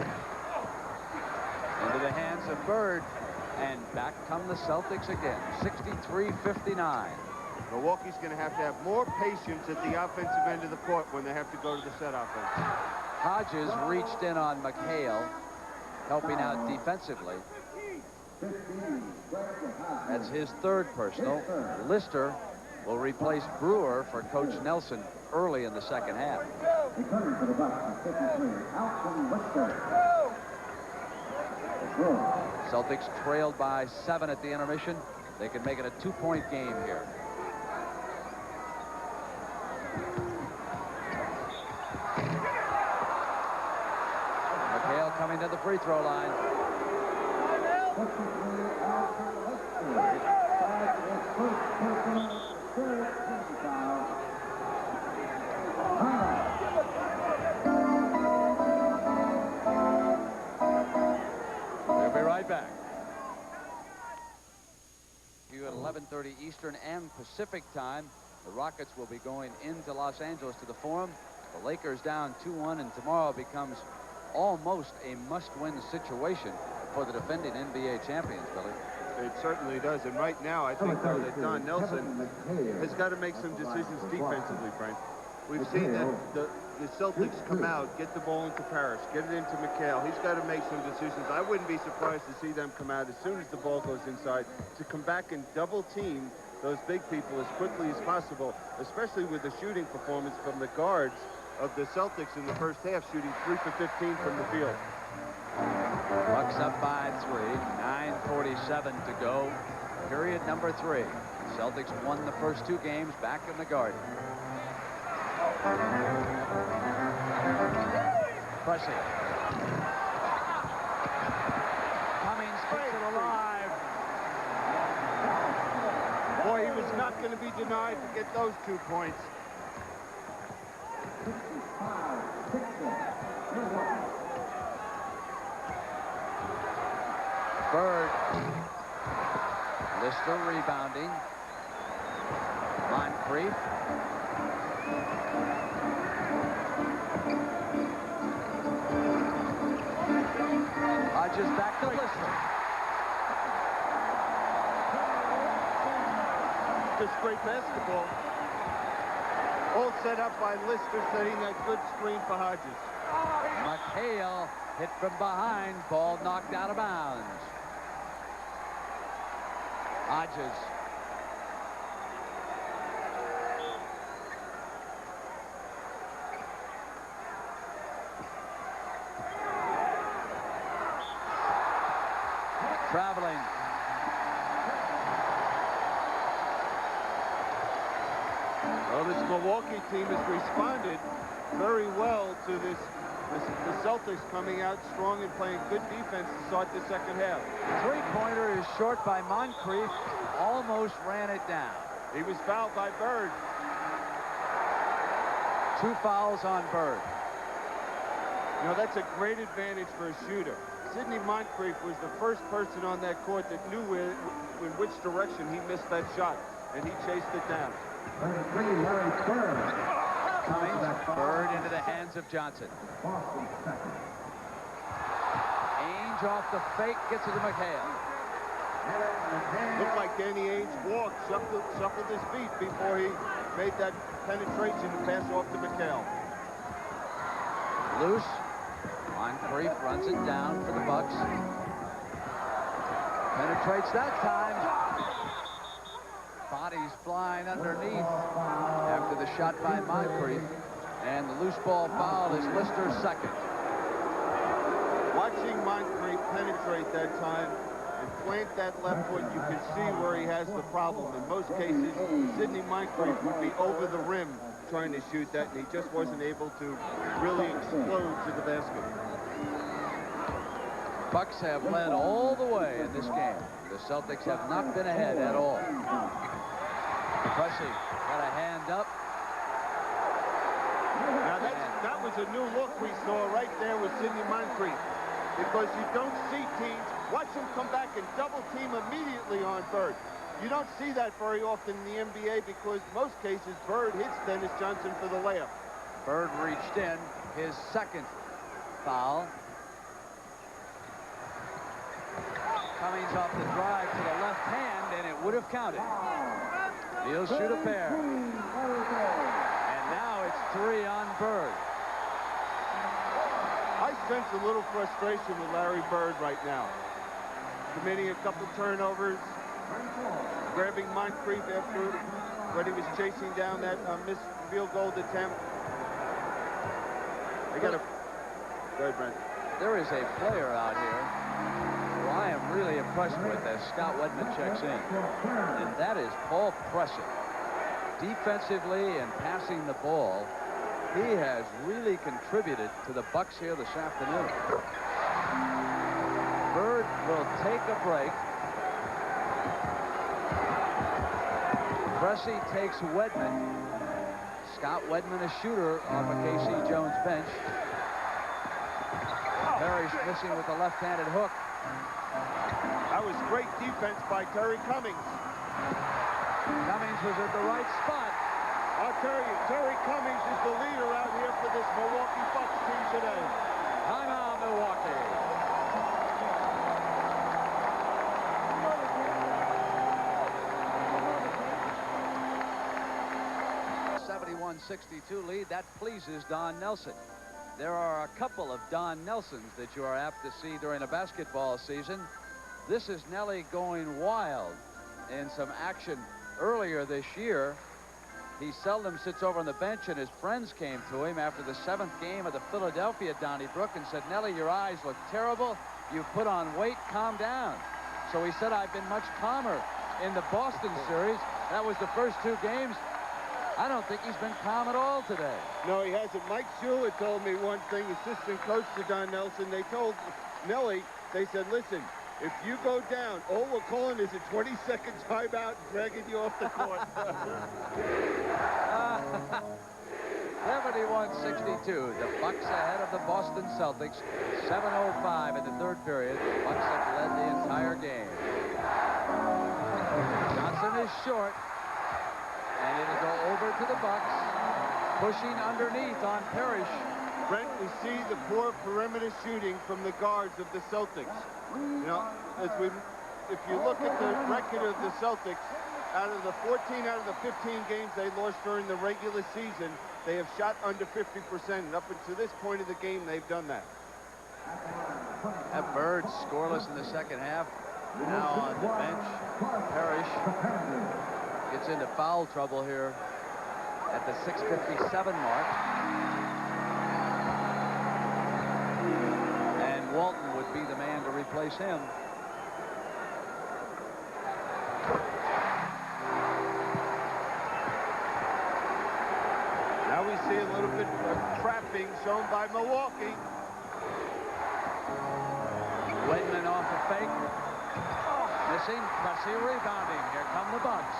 Into the hands of Bird. And back come the Celtics again, 63-59. Milwaukee's going to have more patience at the offensive end of the court when they have to go to the set offense. Hodges reached in on McHale, helping out defensively. That's his third personal. Lister will replace Brewer for Coach Nelson early in the second half. Returning for the Bucks, 53, Alton Lister. Celtics trailed by 7 at the intermission. They can make it a 2-point game here. McHale coming to the free throw line. 53, Alton Lister. Starts his first personal, third team foul. We'll be right back. You at 11:30 Eastern and Pacific time. The Rockets will be going into Los Angeles to the Forum. The Lakers down 2-1, and tomorrow becomes almost a must-win situation for the defending NBA champions, Billy. It certainly does. And right now, I think, though, that Don Nelson has got to make some decisions defensively, Frank. We've seen that the Celtics come out, get the ball into Parrish, get it into McHale. He's got to make some decisions. I wouldn't be surprised to see them come out as soon as the ball goes inside to come back and double team those big people as quickly as possible, especially with the shooting performance from the guards of the Celtics in the first half, shooting 3 for 15 from the field. Bucks up by 3, 9:47 to go. Period number 3. Celtics won the first 2 games back in the Garden. Pressing. Cummings keeps it alive. Boy, he was not going to be denied to get those 2 points. 65-60. Bird. Lister rebounding. Moncrief. Hodges back to Lister. Just great basketball. All set up by Lister, setting that good screen for Hodges. McHale hit from behind. Ball knocked out of bounds. Hodges. Traveling. Well, this Milwaukee team has responded very well to the Celtics coming out strong and playing good defense to start the second half. Three-pointer is short by Moncrief. Almost ran it down. He was fouled by Bird. 2 fouls on Bird. You know, that's a great advantage for a shooter. Sidney Moncrief was the first person on that court that knew in which direction he missed that shot, and he chased it down. 33, Larry Bird. Cummings, Bird into the hands of Johnson. Boston second. Ainge off the fake, gets it to McHale. Looked like Danny Ainge walked, shuffled his feet before he made that penetration to pass off to McHale. Loose. Moncrief runs it down for the Bucks. Penetrates that time. Bodies flying underneath after the shot by Moncrief. And the loose ball foul is Lister's second. Watching Moncrief penetrate that time and plant that left foot, you can see where he has the problem. In most cases, Sidney Moncrief would be over the rim trying to shoot that, and he just wasn't able to really explode to the basket. Bucks have led all the way in this game. The Celtics have not been ahead at all. Pressing got a hand up. Now that was a new look we saw right there with Sidney Moncrief, because you don't see teams watch him come back and double team immediately on Bird. You don't see that very often in the NBA because most cases Bird hits Dennis Johnson for the layup. Bird reached in, his second foul. Cummings off the drive to the left hand, and it would have counted. He'll shoot a pair. And now it's 3 on Bird. I sense a little frustration with Larry Bird right now. Committing a couple turnovers, grabbing Moncrief after when he was chasing down that missed field goal attempt. They got a... Go ahead, Brent. There is a player out here who I am really impressed with as Scott Wedman checks in, and that is Paul Pressett. Defensively and passing the ball, he has really contributed to the Bucks here this afternoon. Bird will take a break. Pressey takes Wedman. Scott Wedman, a shooter off a KC Jones bench. Parrish missing with the left-handed hook. That was great defense by Terry Cummings. Cummings was at the right spot. I'll tell you, Terry Cummings is the leader out here for this Milwaukee Bucks team today. Timeout, Milwaukee. 61-62 lead. That pleases Don Nelson. There are a couple of Don Nelsons that you are apt to see during a basketball season. This is Nelly going wild in some action earlier this year. He seldom sits over on the bench, and his friends came to him after the 7th game of the Philadelphia Donnybrook and said, Nelly, your eyes look terrible. You've put on weight. Calm down. So he said, I've been much calmer in the Boston series. That was the first 2 games. I don't think he's been calm at all today. No, he hasn't. Mike Shula told me one thing, assistant coach to Don Nelson. They told Nelly, they said, listen, if you go down, all we're calling is a 20-second timeout and dragging you off the court. 71-62. The Bucks ahead of the Boston Celtics. 7:05 in the 3rd period. The Bucks have led the entire game. Johnson is short. And it'll go over to the Bucks. Pushing underneath on Parrish. Brent, we see the poor perimeter shooting from the guards of the Celtics. You know, if you look at the record of the Celtics, out of the 14 out of the 15 games they lost during the regular season, they have shot under 50%. And up until this point of the game, they've done that. That Bird scoreless in the 2nd half. Now on the bench, Parrish gets into foul trouble here at the 6:57 mark. And Walton would be the man to replace him. Now we see a little bit of trapping shown by Milwaukee. Wedman off the fake. Missing. Pressey rebounding. Here come the Bucks.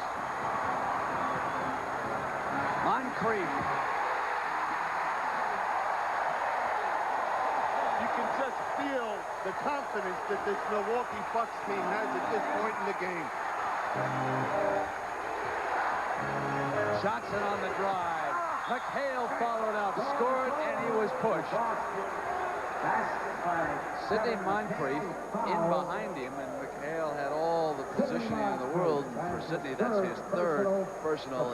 Moncrief. You can just feel the confidence that this Milwaukee Bucks team has at this point in the game. Johnson on the drive. McHale followed up, scored, and he was pushed. Sidney Moncrief in behind him, and McHale had all the positioning in the world. For Sidney, that's his 3rd personal.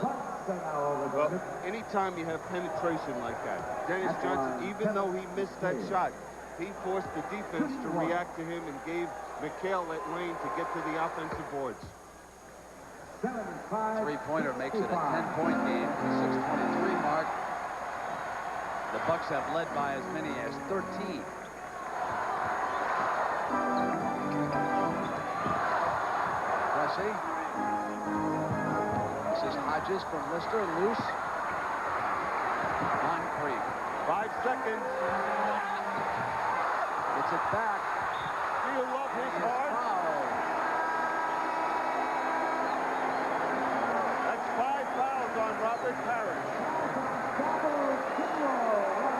Well, anytime you have penetration like that, Dennis Johnson, even though he missed that shot, he forced the defense to react to him and gave McHale that lane to get to the offensive boards. 3-pointer makes it a 10-point game at the 6:23 mark. The Bucks have led by as many as 13. Pressey. This is Hodges from Lister, loose. Moncrief. 5 seconds. Gets it back. Do you love his heart? Foul. That's 5 fouls on Robert Parrish.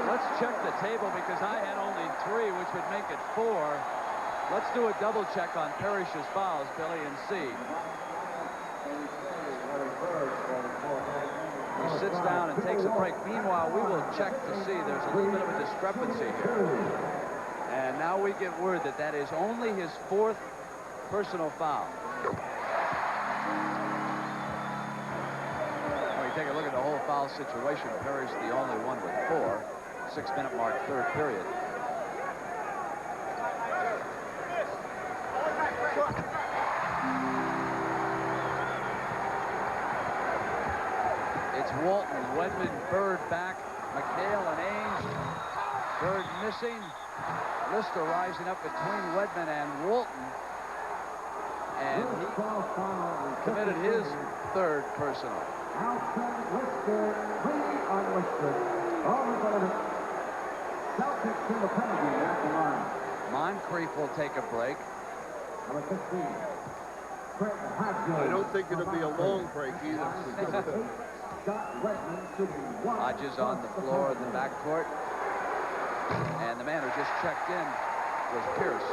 Let's check the table because I had only 3, which would make it 4. Let's do a double check on Parrish's fouls, Billy, and see. He sits down and takes a break. Meanwhile, we will check to see. There's a little bit of a discrepancy here. And now we get word that that is only his 4th personal foul. When you take a look at the whole foul situation, Perry's the only one with 4. 6-minute mark, 3rd period. It's Walton, Wedman, Bird back, McHale and Ainge. Bird missing. Lister rising up between Wedman and Walton. And he committed his 3rd personal. Lister, 3 on Lister. Celtics in the penalty at the line. Moncrief will take a break. Number 15. I don't think it'll be a long break either. Hodges on the floor in the backcourt. And the man who just checked in was Pierce.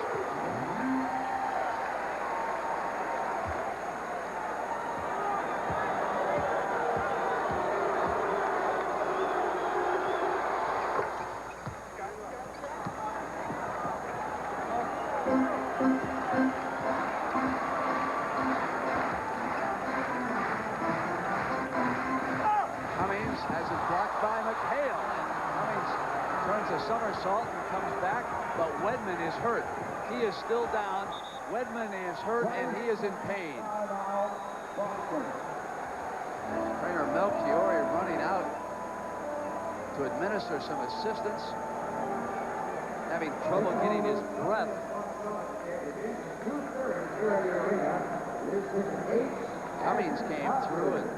Cummings has it blocked by McHale. And Cummings turns a somersault and comes back, but Wedman is hurt. He is still down. Wedman is hurt, and he is in pain. Trainer Melchiori running out to administer some assistance, having trouble getting his breath. Cummings came through and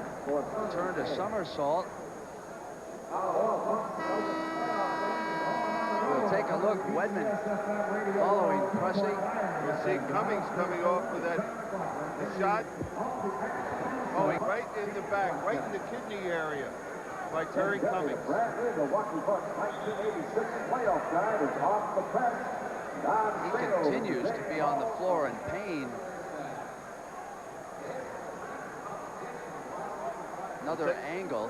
turned a somersault. We'll take a look. Wedman following Pressey. We'll see Cummings coming off with that shot. Going right in the back, right in the kidney area by Terry Cummings. Bradley, the Milwaukee Bucks 1986 playoff guide, is off the press. He continues to be on the floor in pain. Another angle.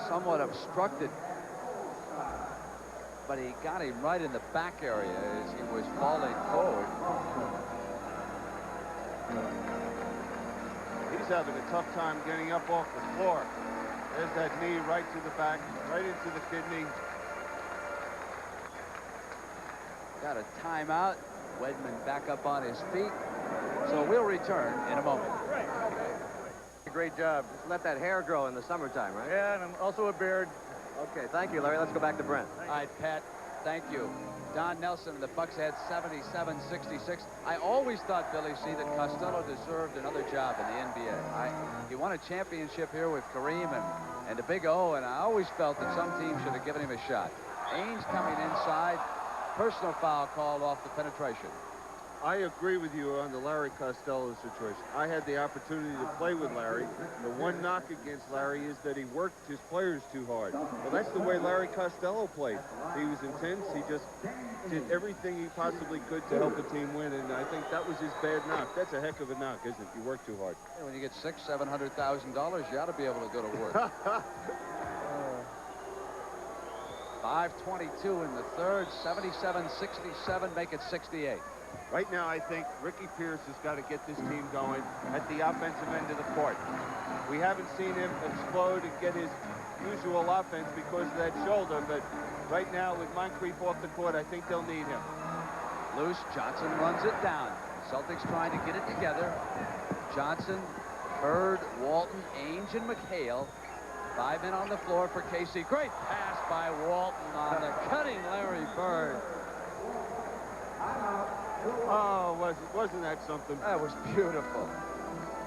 Somewhat obstructed, but he got him right in the back area as he was falling forward. He's having a tough time getting up off the floor. There's that knee right to the back, right into the kidney. Got a timeout. Wedman back up on his feet. So we'll return in a moment. Great job. Just let that hair grow in the summertime, right? Yeah, and also a beard. Okay, thank you, Larry. Let's go back to Brent. All right, Pat, thank you. Don Nelson and the Bucks had 77-66. I always thought, Billy C., that Costello deserved another job in the NBA. He won a championship here with Kareem and the Big O, and I always felt that some team should have given him a shot. Ainge coming inside. Personal foul called off the penetration. I agree with you on the Larry Costello situation. I had the opportunity to play with Larry. The one knock against Larry is that he worked his players too hard. Well, that's the way Larry Costello played. He was intense. He just did everything he possibly could to help the team win, and I think that was his bad knock. That's a heck of a knock, isn't it? You work too hard. Yeah, when you get $600,000-$700,000, you ought to be able to go to work. 5:22 in the third, 77-67, make it 68. Right now, I think Ricky Pierce has got to get this team going at the offensive end of the court. We haven't seen him explode and get his usual offense because of that shoulder, but right now, with Moncrief off the court, I think they'll need him. Loose, Johnson runs it down. Celtics trying to get it together. Johnson, Bird, Walton, Ainge, and McHale. 5 men on the floor for Casey. Great pass by Walton on the cutting Larry Bird. Oh, wasn't that something? That was beautiful.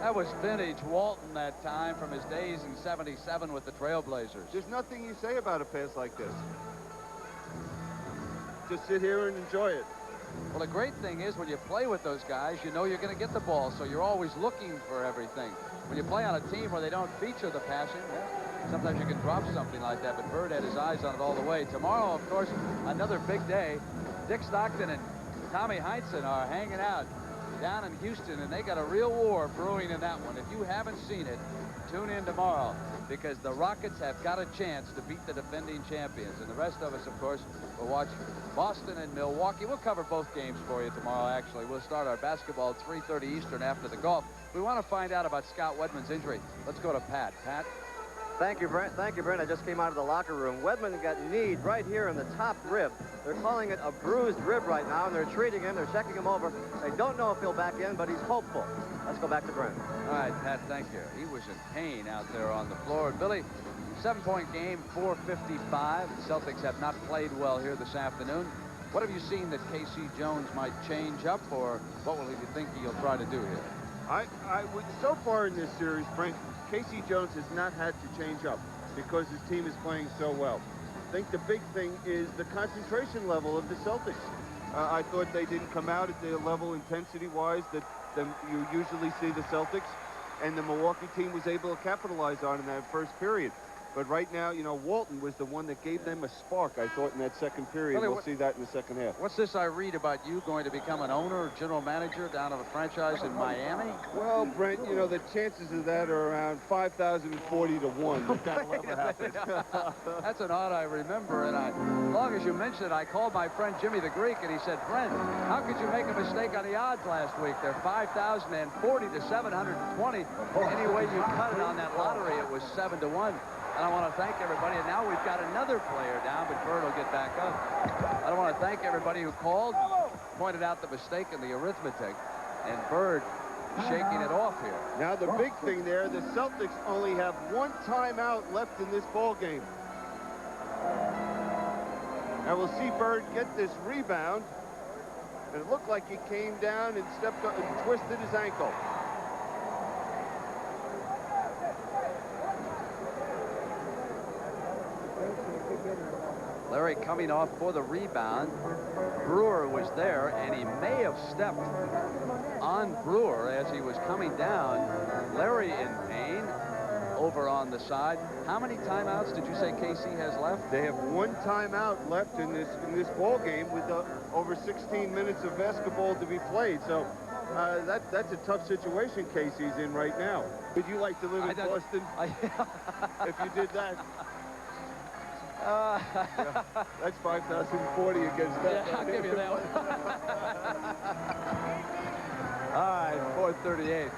That was vintage Walton that time from his days in '77 with the Trailblazers. There's nothing you say about a pass like this. Just sit here and enjoy it. Well, the great thing is when you play with those guys, you know you're going to get the ball, so you're always looking for everything. When you play on a team where they don't feature the passing, sometimes you can drop something like that, but Bird had his eyes on it all the way. Tomorrow, of course, another big day. Dick Stockton and Tommy Heinsohn are hanging out down in Houston, and they got a real war brewing in that one. If you haven't seen it, tune in tomorrow because the Rockets have got a chance to beat the defending champions. And the rest of us, of course, will watch Boston and Milwaukee. We'll cover both games for you tomorrow, actually. We'll start our basketball at 3:30 Eastern after the golf. We want to find out about Scott Wedman's injury. Let's go to Pat. Pat? Thank you, Brent. Thank you, Brent. I just came out of the locker room. Wedman got kneed right here in the top rib. They're calling it a bruised rib right now, and they're treating him. They're checking him over. They don't know if he'll back in, but he's hopeful. Let's go back to Brent. All right, Pat, thank you. He was in pain out there on the floor. Billy, 7-point game, 4:55. The Celtics have not played well here this afternoon. What have you seen that K.C. Jones might change up, or what will you think he'll try to do here? I would, so far in this series, Brent, K.C. Jones has not had to change up because his team is playing so well. I think the big thing is the concentration level of the Celtics. I thought they didn't come out at the level intensity-wise that you usually see the Celtics, and the Milwaukee team was able to capitalize on in that first period. But right now, you know, Walton was the one that gave them a spark, I thought, in that second period. We'll see that in the second half. What's this I read about you going to become an owner or general manager down of a franchise in Miami? Well, Brent, you know, the chances of that are around 5,040 to 1 that that'll ever happen. That's an odd I remember, and as long as you mentioned it, I called my friend Jimmy the Greek, and he said, Brent, how could you make a mistake on the odds last week? They're 5,040 to 720. Any way you cut it on that lottery, it was 7 to 1. And I want to thank everybody. And now we've got another player down, but Bird will get back up. I want to thank everybody who called, pointed out the mistake in the arithmetic, and Bird shaking it off here. Now the big thing there, the Celtics only have one timeout left in this ball game. Now we'll see Bird get this rebound, and it looked like he came down and stepped up and twisted his ankle. Larry coming off for the rebound. Brewer was there, and he may have stepped on Brewer as he was coming down. Larry in pain over on the side. How many timeouts did you say KC has left? They have one timeout left in this ball game with over 16 minutes of basketball to be played. So that's a tough situation KC's in right now. Would you like to live in Boston? If you did that. Yeah, that's 5,040 against that. Yeah, I'll give you that one. All right, 4:38.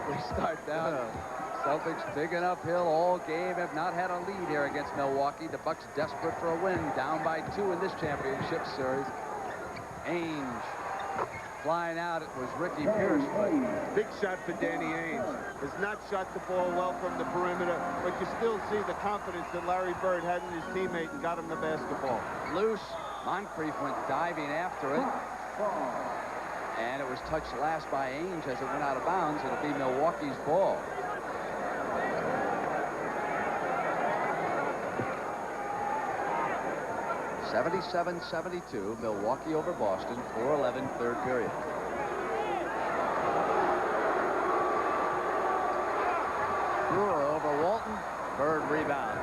We start down. Celtics digging uphill all game. Have not had a lead here against Milwaukee. The Bucks desperate for a win. Down by 2 in this championship series. Ainge flying out. It was Ricky Pierce. Big shot for Danny Ainge. Has not shot the ball well from the perimeter, but you still see the confidence that Larry Bird had in his teammate and got him the basketball. Loose. Moncrief went diving after it. And it was touched last by Ainge as it went out of bounds. It'll be Milwaukee's ball. (77-72), Milwaukee over Boston, 4:11, third period. Brewer over Walton. Bird rebound.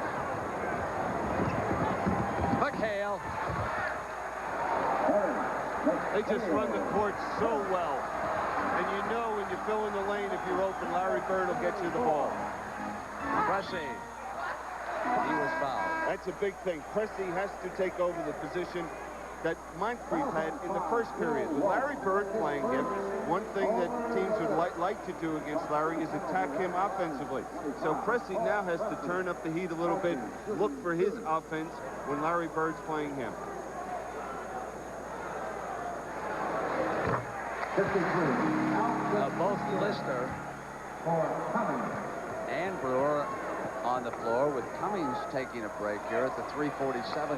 McHale. They just run the court so well. And you know when you fill in the lane, if you're open, Larry Bird will get you the ball. Pressey. He was fouled. That's a big thing. Pressey has to take over the position that Moncrief had in the first period. With Larry Bird playing him, one thing that teams would like to do against Larry is attack him offensively. So Pressey now has to turn up the heat a little bit, look for his offense when Larry Bird's playing him. Both Lister and Brewer on the floor, with Cummings taking a break here at the 3:47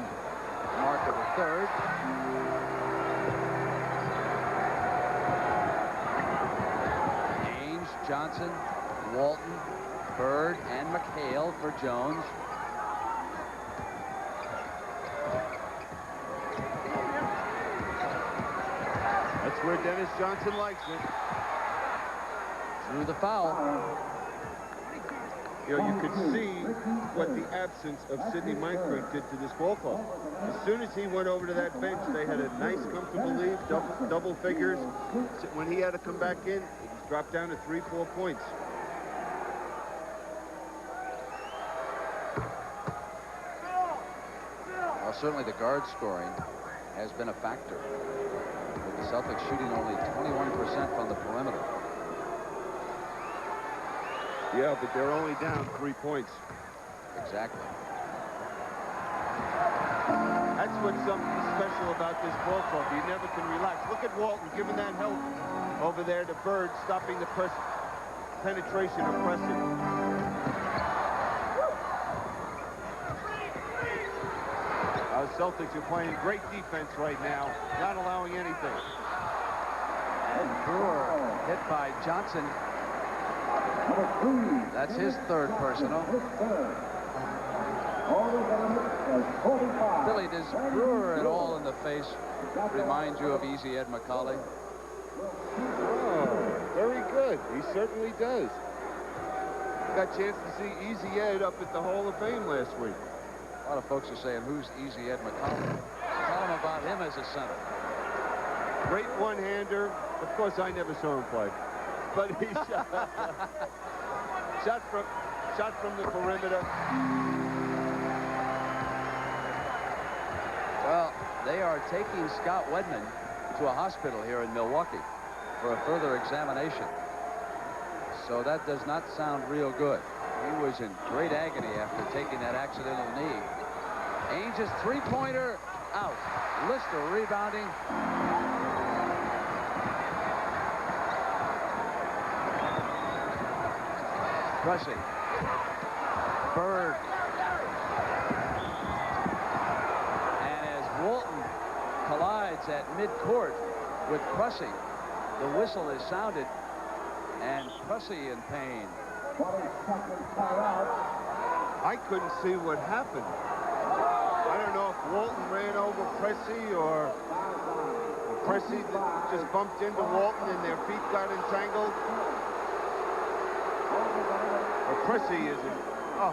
mark of the third. Ainge, Johnson, Walton, Bird, and McHale for Jones. That's where Dennis Johnson likes it. Through the foul. You know, you could see what the absence of Sidney Moncrief did to this ball club. As soon as he went over to that bench, they had a nice, comfortable lead, double figures. When he had to come back in, it dropped down to 3-4 points. certainly the guard scoring has been a factor, with the Celtics shooting only 21% from the perimeter. Yeah, but they're only down 3 points. Exactly. That's what's something special about this ball club. You never can relax. Look at Walton giving that help over there to Bird, stopping the penetration of pressing. Our Celtics are playing great defense right now, not allowing anything. And Brewer hit by Johnson. That's his third personal. Billy, does Brewer at all in the face remind you of Easy Ed McCauley? Oh, very good. He certainly does. Got a chance to see Easy Ed up at the Hall of Fame last week. A lot of folks are saying, who's Easy Ed McCauley? Tell them about him as a center. Great one-hander. Of course, I never saw him play. But he shot from the perimeter. Well, they are taking Scott Wedman to a hospital here in Milwaukee for a further examination. So that does not sound real good. He was in great agony after taking that accidental knee. Ainge's three-pointer out. Lister rebounding. Pressing. Bird. And as Walton collides at midcourt with Pressey, the whistle is sounded, and Pressey in pain. I couldn't see what happened. I don't know if Walton ran over Pressey or Pressey just bumped into Walton and their feet got entangled. Or Pressey isn't. Oh,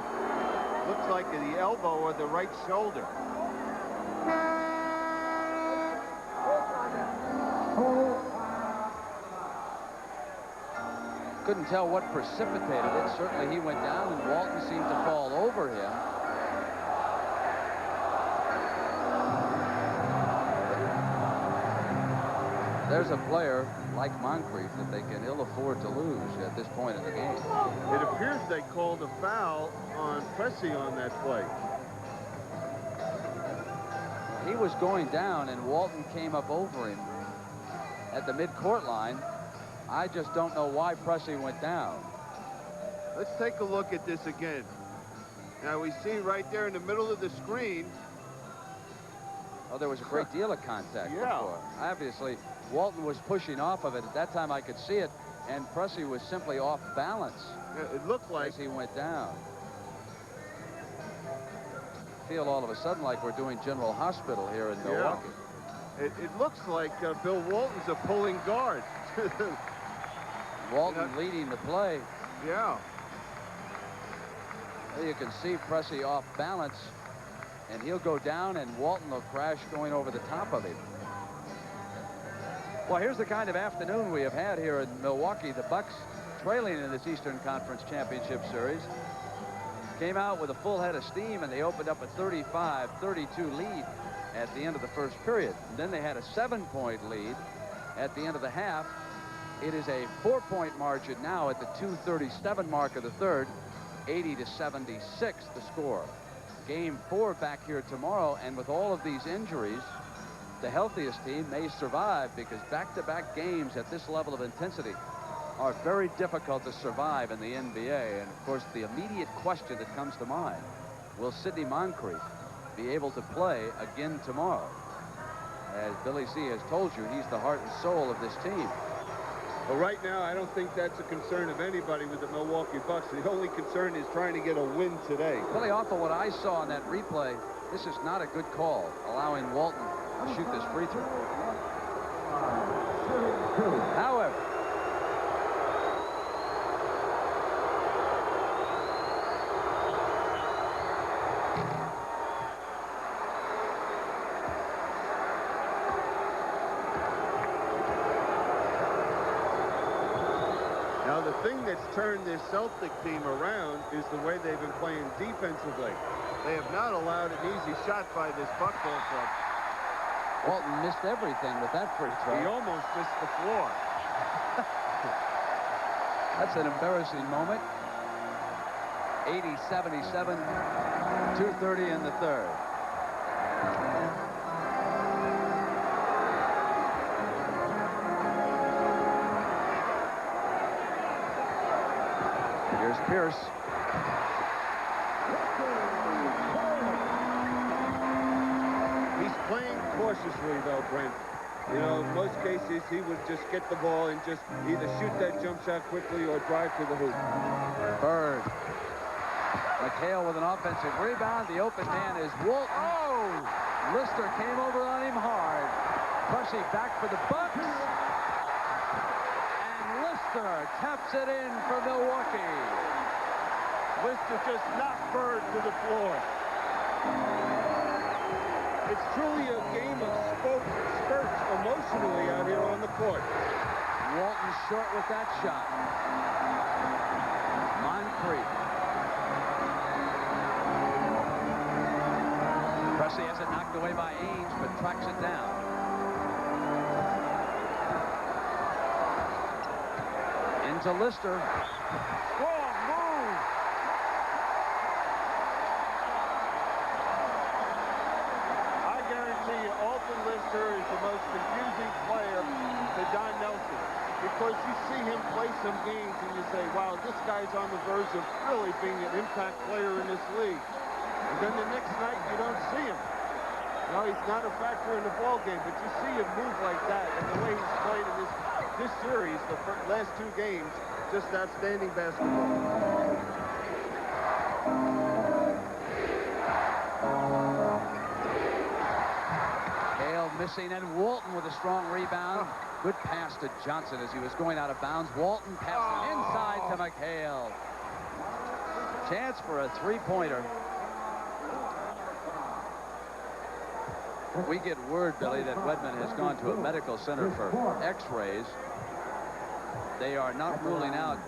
looks like the elbow or the right shoulder. Couldn't tell what precipitated it. Certainly he went down and Walton seemed to fall over him. There's a player like Moncrief that they can ill afford to lose at this point in the game. It appears they called a foul on Pressey on that play. He was going down and Walton came up over him at the midcourt line. I just don't know why Pressey went down. Let's take a look at this again. Now we see right there in the middle of the screen. Oh, there was a great deal of contact Yeah. before. Obviously, Walton was pushing off of it. At that time, I could see it, and Pressey was simply off balance It looked like as he went down. Feel all of a sudden like we're doing General Hospital here in Milwaukee. it looks like Bill Walton's a pulling guard. Walton leading the play. Yeah. There you can see Pressey off balance, and he'll go down, and Walton will crash going over the top of him. Well, here's the kind of afternoon we have had here in Milwaukee. The Bucks, trailing in this Eastern Conference Championship Series, came out with a full head of steam, and they opened up a 35-32 lead at the end of the first period. And then they had a 7-point lead at the end of the half. It is a 4-point margin now at the 2:37 mark of the third, 80-76 the score. Game 4 back here tomorrow, and with all of these injuries, the healthiest team may survive, because back-to-back games at this level of intensity are very difficult to survive in the NBA. And of course, the immediate question that comes to mind, will Sidney Moncrief be able to play again tomorrow? As Billy C. has told you, he's the heart and soul of this team. But right now, I don't think that's a concern of anybody with the Milwaukee Bucks. The only concern is trying to get a win today. Billy, off of what I saw on that replay, this is not a good call, allowing Walton to shoot this free throw. However, Now, the thing that's turned this Celtic team around is the way they've been playing defensively. They have not allowed an easy shot by this Buckball club. Walton missed everything with that free throw. He almost missed the floor. That's an embarrassing moment. 80-77, 2:30 in the third. Here's Pierce. He's playing cautiously, though, Brent. You know, in most cases, he would just get the ball and just either shoot that jump shot quickly or drive to the hoop. Bird. McHale with an offensive rebound. The open man is Walton. Oh! Lister came over on him hard. Prushy back for the Bucks. And Lister taps it in for Milwaukee. Lister just knocked Bird to the floor. It's truly a game of spurts emotionally out here on the court. Walton short with that shot. Moncrief. Pressey has it knocked away by Ainge, but tracks it down. Into Lister. Strong move. I guarantee you, Alton Lister is the most confusing player to Don Nelson, because you see him play some games and you say, wow, this guy's on the verge of really being an impact player in this league. And then the next night, you don't see him. No, he's not a factor in the ball game, but you see him move like that, and the way he's played in this series, the last two games, just outstanding basketball. Hale missing, and Walton with a strong rebound. Good pass to Johnson as he was going out of bounds. Walton passing inside to McHale. Chance for a three-pointer. We get word, Billy, that Wedman has gone to a medical center for x-rays. They are not ruling out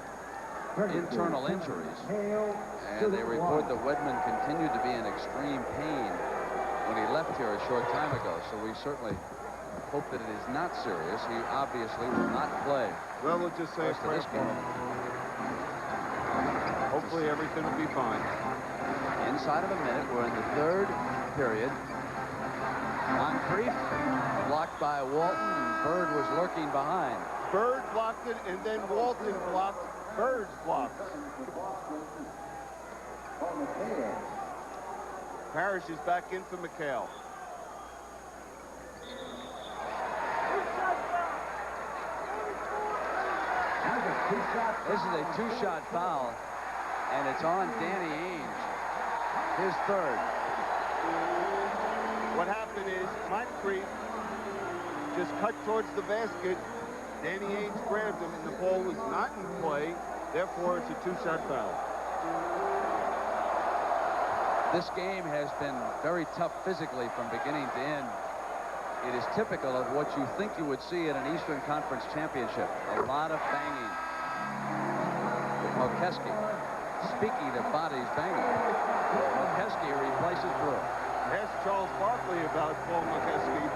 internal injuries. And they report that Wedman continued to be in extreme pain when he left here a short time ago. So we certainly hope that it is not serious. He obviously will not play. Well, we'll just say a prayer for him. Hopefully everything will be fine. Inside of a minute, we're in the third period. Moncrief blocked by Walton, and Bird was lurking behind. Bird blocked it, and then Walton blocked Bird's blocked. Parrish is back in for McHale. This is a two-shot foul, and it's on Danny Ainge, his third. What happened is Moncrief just cut towards the basket. Danny Ainge grabbed him, and the ball was not in play. Therefore, it's a two-shot foul. This game has been very tough physically from beginning to end. It is typical of what you think you would see at an Eastern Conference championship. A lot of banging. Mokeski. Speaking of bodies banging, Mokeski replaces Brewer. Ask Charles Barkley about Paul Mokeski.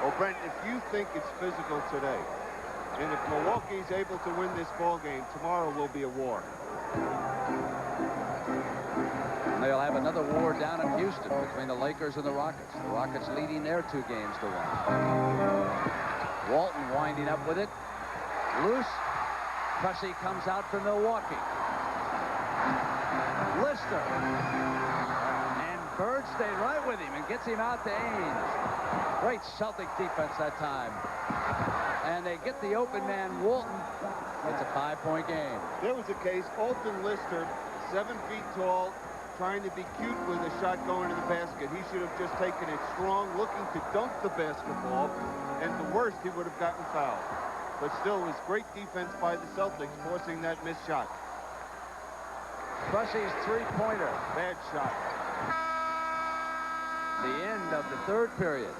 Well, Brent, if you think it's physical today, and if Milwaukee's able to win this ball game, tomorrow will be a war. And they'll have another war down in Houston between the Lakers and the Rockets. The Rockets leading their 2 games to 1. Walton winding up with it. Loose. Prusy comes out for Milwaukee. Lister. And Bird stayed right with him and gets him out to Ainge. Great Celtic defense that time. And they get the open man, Walton. It's a 5-point game. There was a case, Alton Lister, 7 feet tall, trying to be cute with a shot going to the basket. He should have just taken it strong, looking to dunk the basketball, and the worst, he would have gotten fouled. But still, it was great defense by the Celtics, forcing that missed shot. Prusy's three-pointer. Bad shot. The end of the third period.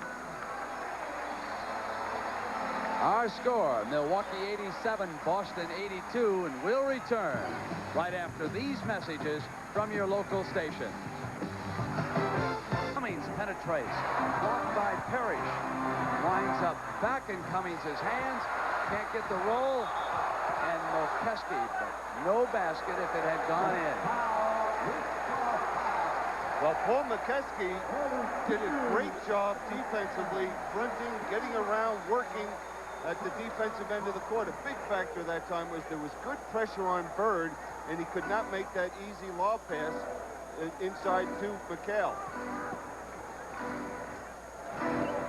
Our score, Milwaukee 87, Boston 82, and we'll return right after these messages from your local station. Cummings penetrates, blocked by Parrish, winds up back in Cummings' hands, can't get the roll, and Molkeski, but no basket if it had gone in. Well, Paul McKeskey did a great job defensively, fronting, getting around, working at the defensive end of the court. A big factor that time was there was good pressure on Bird, and he could not make that easy lob pass inside to McHale.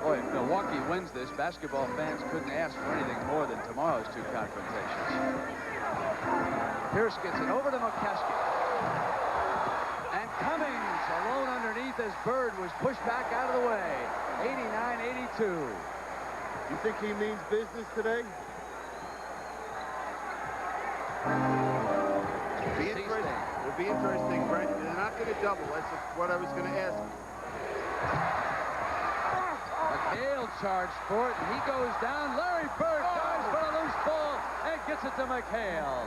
Boy, if Milwaukee wins this, basketball fans couldn't ask for anything more than tomorrow's two confrontations. Pierce gets it over to McKeskey. And Cummings alone underneath as Bird was pushed back out of the way. 89-82. You think he means business today? It'll be interesting, Brent. They're not going to double. That's what I was going to ask. McHale charged for it, and he goes down. Larry Bird dives for a loose ball and gets it to McHale.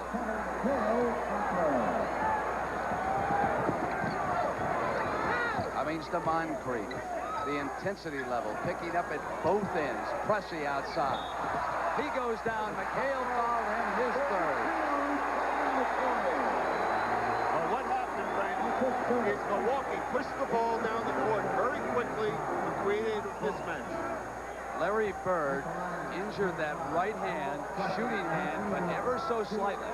Cummings to Moncrief. The intensity level picking up at both ends. Pressey outside. He goes down. McHale fouled him, his third. Well, what happened, Brent, is Milwaukee pushed the ball down the court very quickly and created a mismatch. Larry Bird injured that right hand, shooting hand, but ever so slightly.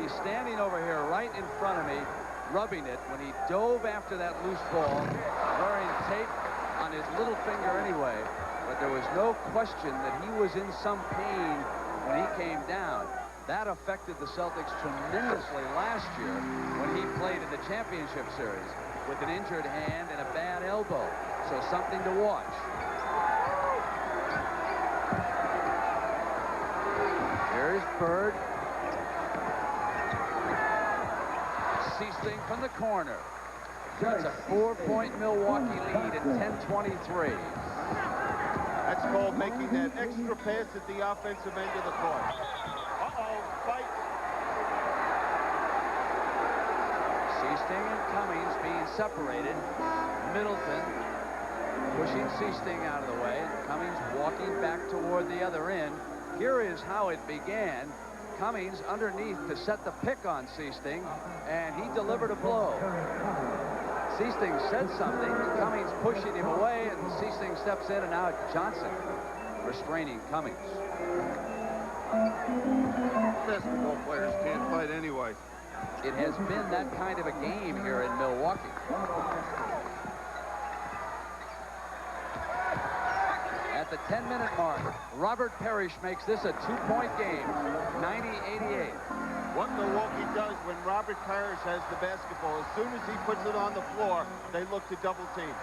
He's standing over here right in front of me, rubbing it when he dove after that loose ball, wearing tape on his little finger anyway, but there was no question that he was in some pain when he came down. That affected the Celtics tremendously last year when he played in the championship series with an injured hand and a bad elbow. So something to watch. Here's Bird. Seasting from the corner. That's a 4-point Milwaukee lead at 10:23. That's called making that extra pass at the offensive end of the court. Uh-oh, fight. Seasting and Cummings being separated. Middleton pushing Seasting out of the way. Cummings walking back toward the other end. Here is how it began. Cummings underneath to set the pick on Seasting, and he delivered a blow. Seasting said something, Cummings pushing him away, and Seasting steps in, and now Johnson restraining Cummings. Basketball players can't fight anyway. It has been that kind of a game here in Milwaukee. At the 10-minute mark, Robert Parrish makes this a 2-point game, 90-88. What Milwaukee does when Robert Parrish has the basketball, as soon as he puts it on the floor, they look to double team.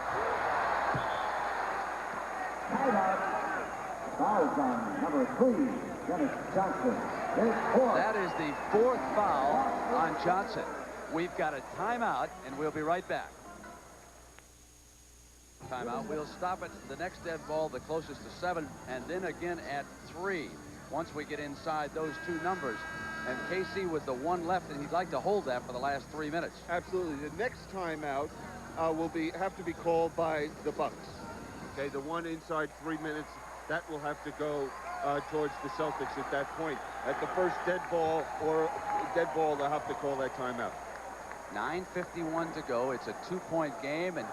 Foul on number 3, Dennis Johnson. That is the 4th foul on Johnson. We've got a timeout, and we'll be right back. Timeout. We'll stop at the next dead ball, the closest to 7, and then again at 3 once we get inside those two numbers. And KC with the 1 left, and he'd like to hold that for the last 3 minutes. Absolutely. The next timeout will have to be called by the Bucks. Okay, the one inside 3 minutes, that will have to go towards the Celtics at that point. At the first dead ball, they'll have to call that timeout. 9:51 to go. It's a 2-point game, and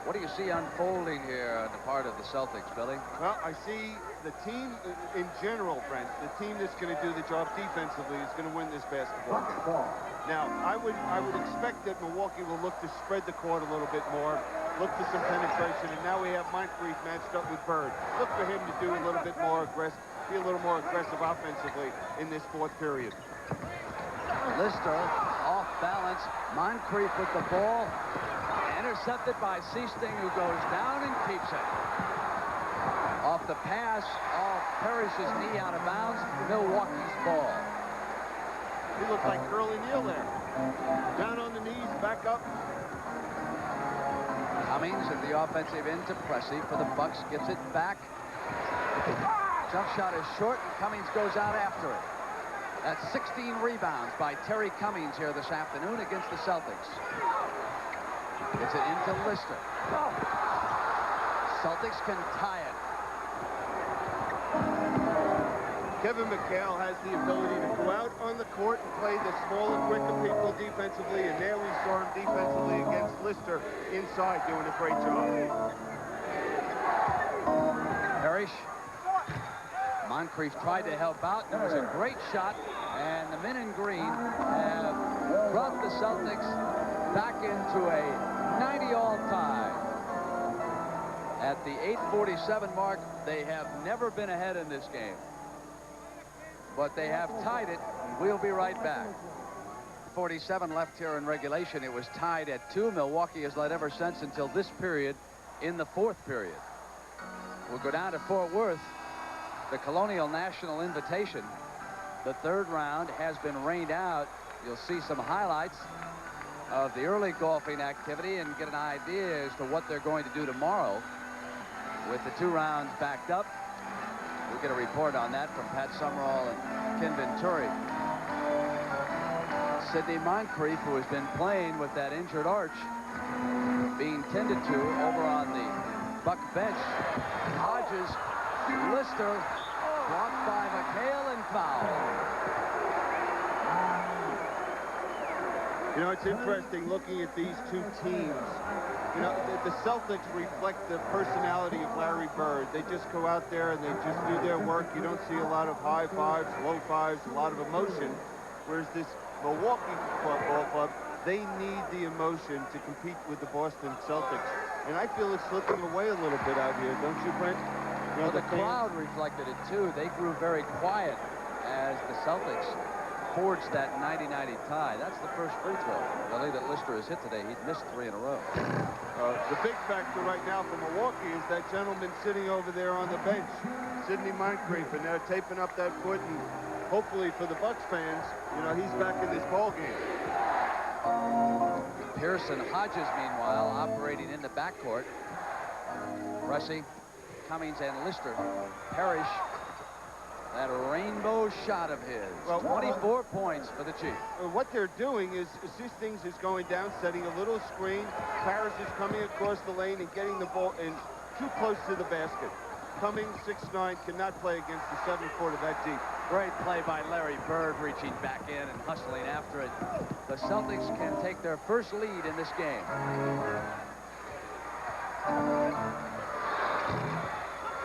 what do you see unfolding here on the part of the Celtics, Billy? Well, I see the team in general, Brent, the team that's going to do the job defensively is going to win this basketball game. Now, I would expect that Milwaukee will look to spread the court a little bit more, look for some penetration, and now we have Moncrief matched up with Bird. Look for him to do a little bit more aggressive, be a little more aggressive offensively in this 4th period. Lister off balance. Moncrief with the ball. Intercepted by Seasting, who goes down and keeps it. Off the pass, off Parrish's knee out of bounds, Milwaukee's ball. He looked like Curly Neal there. Down on the knees, back up. Cummings at the offensive end to Pressey for the Bucks, gets it back. Jump shot is short, and Cummings goes out after it. That's 16 rebounds by Terry Cummings here this afternoon against the Celtics. Gets it into Lister. Celtics can tie it. Kevin McHale has the ability to go out on the court and play the smaller, quicker people defensively, and there we saw him defensively against Lister inside doing a great job. Parrish. Moncrief tried to help out. It was a great shot, and the men in green have brought the Celtics back into a 90-all tie. At the 8:47 mark, they have never been ahead in this game. But they have tied it. We'll be right back. 47 left here in regulation. It was tied at 2. Milwaukee has led ever since until this period in the 4th period. We'll go down to Fort Worth. The Colonial National Invitation. The 3rd round has been rained out. You'll see some highlights of the early golfing activity and get an idea as to what they're going to do tomorrow with the 2 rounds backed up. We'll get a report on that from Pat Summerall and Ken Venturi. Sidney Moncrief, who has been playing with that injured arch, being tended to over on the Buck bench. Hodges, Lister, blocked by McHale and foul. You know, it's interesting looking at these two teams. You know, the Celtics reflect the personality of Larry Bird. They just go out there and they just do their work. You don't see a lot of high fives, low fives, a lot of emotion. Whereas this Milwaukee ball club, they need the emotion to compete with the Boston Celtics. And I feel it's slipping away a little bit out here, don't you, Brent? You know, well, the crowd reflected it, too. They grew very quiet as the Celtics forged that 90-90 tie. That's the first free throw, really, that Lister has hit today. He's missed 3 in a row. The big factor right now for Milwaukee is that gentleman sitting over there on the bench, Sidney Moncrief, and they're taping up that foot, and hopefully for the Bucks fans, you know, he's back in this ball game. Pearson Hodges, meanwhile, operating in the backcourt. Russie, Cummings, and Lister. Parrish. That rainbow shot of his. Well, 24 points for the Chiefs. What they're doing is Things is going down, setting a little screen. Parrish is coming across the lane and getting the ball in too close to the basket. Cummings, 6'9", cannot play against the 7-footer that deep. Great play by Larry Bird, reaching back in and hustling after it. The Celtics can take their first lead in this game.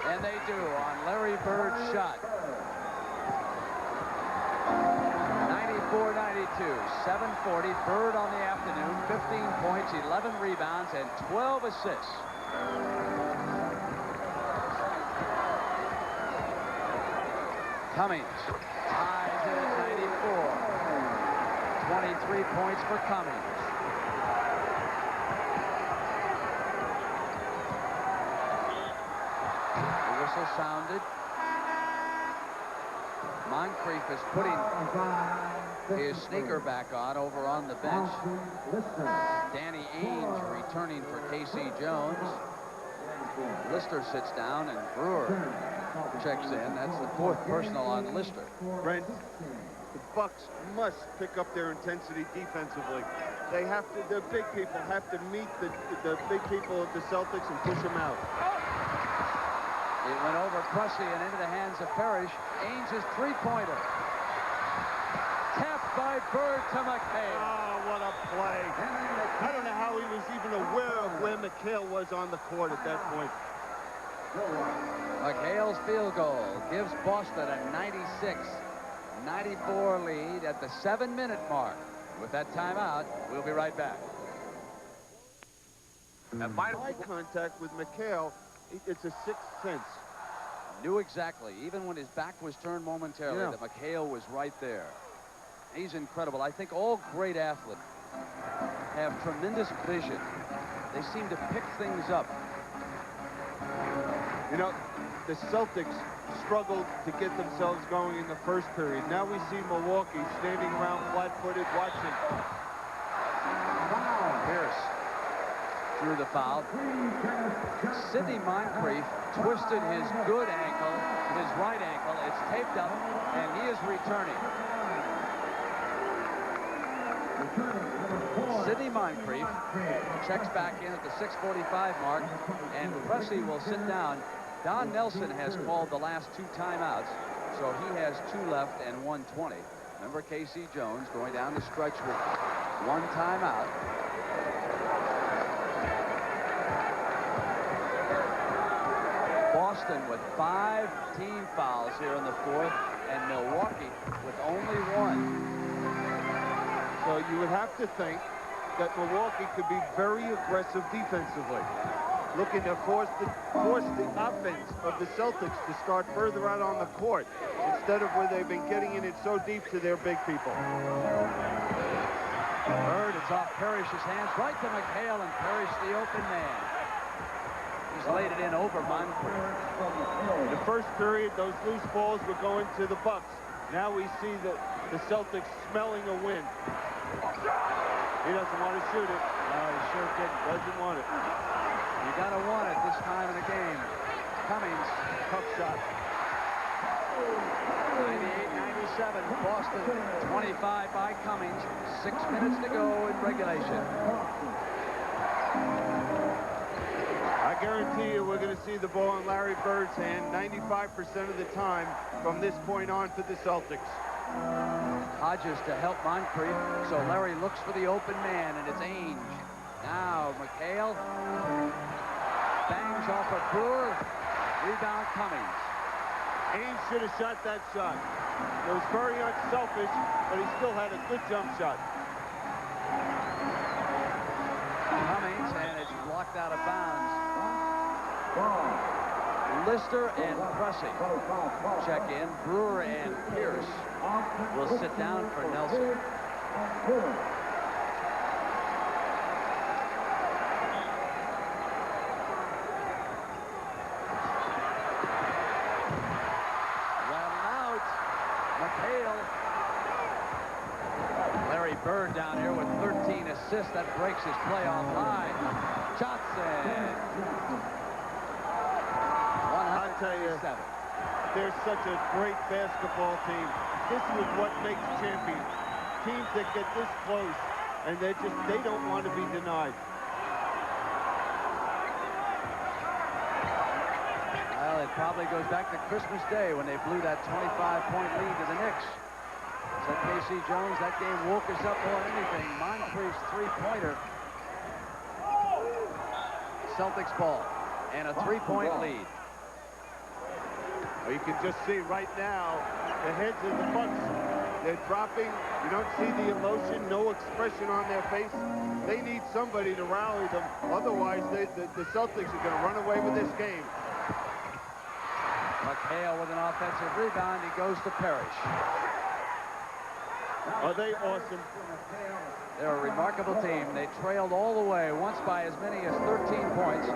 And they do on Larry Bird's shot. 94-92, 7:40. Bird on the afternoon, 15 points, 11 rebounds, and 12 assists. Cummings ties it at 94. 23 points for Cummings. The whistle sounded. Moncrief is putting his sneaker back on over on the bench. Danny Ainge returning for K.C. Jones. Lister sits down and Brewer checks in. That's the 4th personal on Lister. Brent, the Bucks must pick up their intensity defensively. They have to, the big people have to meet the big people of the Celtics and push them out. It went over Crusty and into the hands of Parrish. Ainge's 3-pointer. Tapped by Bird to McHale. Oh, what a play. I don't know how he was even aware of where McHale was on the court at that point. McHale's field goal gives Boston a 96-94 lead at the 7-minute mark. With that timeout, we'll be right back. Eye contact with McHale, it's a sixth sense. Knew exactly, even when his back was turned momentarily, that McHale was right there. He's incredible. I think all great athletes have tremendous vision. They seem to pick things up. You know, the Celtics struggled to get themselves going in the first period. Now we see Milwaukee standing around flat-footed watching. Pierce drew the foul. Sidney Moncrief twisted his good ankle his right ankle. It's taped up, and he is returning. Sidney Moncrief checks back in at the 6:45 mark, and Pressey will sit down. Don Nelson has called the last 2 timeouts, so he has 2 left and 1:20. Remember Casey Jones going down the stretch with 1 timeout. Boston with 5 team fouls here in the 4th, and Milwaukee with only 1. So you would have to think that Milwaukee could be very aggressive defensively, looking to force the offense of the Celtics to start further out on the court instead of where they've been getting in it so deep to their big people. Bird, it's off Parrish's hands, right to McHale, and Parrish the open man. He's laid it in over Moncrief. In the first period, those loose balls were going to the Bucks. Now we see the Celtics smelling a win. He doesn't want to shoot it. No, he sure didn't. Doesn't want it. You gotta want it this time in the game. Cummings, Tough shot. 98-97. Boston 25 by Cummings. 6 minutes to go in regulation. I guarantee you we're going to see the ball in Larry Bird's hand 95% of the time from this point on for the Celtics. Hodges to help Moncrief, so Larry looks for the open man, and it's Ainge. Now McHale bangs off a Brewer. Rebound Cummings. Ainge should have shot that shot. It was very unselfish, but he still had a good jump shot. Cummings, and it's blocked out of bounds. Lister and Pressey check in. Brewer and Pierce will sit down for Nelson. Larry Bird down here with 13 assists. That breaks his playoff high. Johnson. I'll tell you, they're such a great basketball team. This is what makes champions. Teams that get this close, and they don't want to be denied. Well, it probably goes back to Christmas Day when they blew that 25-point lead to the Knicks. Said Casey Jones, that game woke us up more than anything. Moncrief's 3-pointer. Celtics ball and a 3-point lead. Well, you can just see right now the heads of the Bucks. They're dropping. You don't see the emotion, no expression on their face. They need somebody to rally them. Otherwise, the Celtics are going to run away with this game. McHale with an offensive rebound. He goes to Parrish. Are they awesome? They're a remarkable team. They trailed all the way, once by as many as 13 points.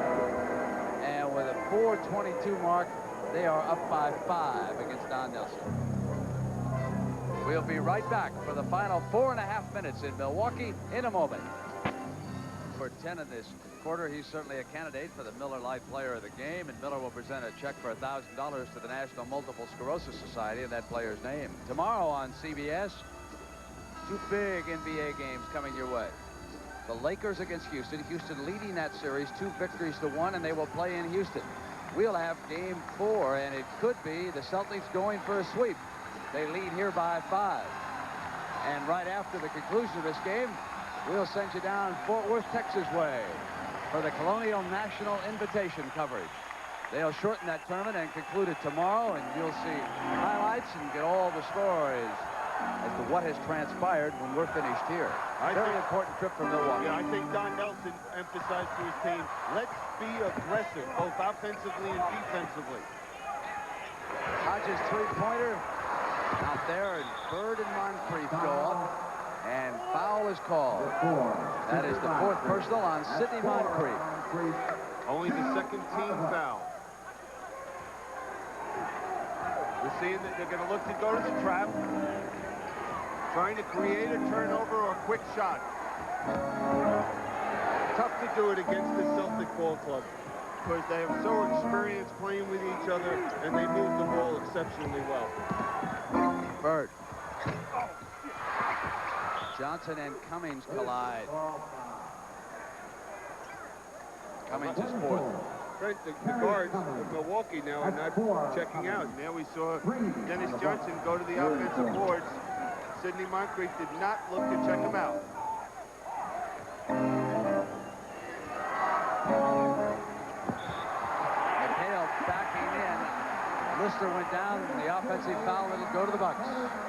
And with a 4:22 mark, they are up by 5 against Don Nelson. We'll be right back for the final 4.5 minutes in Milwaukee in a moment. For 10 of this quarter, he's certainly a candidate for the Miller Lite Player of the Game, and Miller will present a check for $1,000 to the National Multiple Sclerosis Society in that player's name. Tomorrow on CBS, 2 big NBA games coming your way. The Lakers against Houston. Houston leading that series 2 victories to 1, and they will play in Houston. We'll have game 4, and it could be the Celtics going for a sweep. They lead here by 5. And right after the conclusion of this game, we'll send you down Fort Worth, Texas way for the Colonial National Invitation coverage. They'll shorten that tournament and conclude it tomorrow, and you'll see highlights and get all the stories as to what has transpired when we're finished here. Very important trip for Milwaukee. Yeah, I think Don Nelson emphasized to his team, let's be aggressive, both offensively and defensively. Hodges' 3-pointer out there, and Bird and Moncrief go up, and foul is called. That is the 4th personal on Sidney Moncrief. Only the 2nd team foul. We're seeing that they're going to look to go to the trap, trying to create a turnover or a quick shot. Tough to do it against the Celtic ball club. because they are so experienced playing with each other, and they move the ball exceptionally well. Bird. Johnson and Cummings collide. Cummings is fourth. Right, the guards of Milwaukee now are not checking out. Now we saw Dennis Johnson go to the offensive boards. Sidney Moncrief did not look to check him out. McHale backing in. Lister went down, and the offensive foul. It'll go to the Bucks.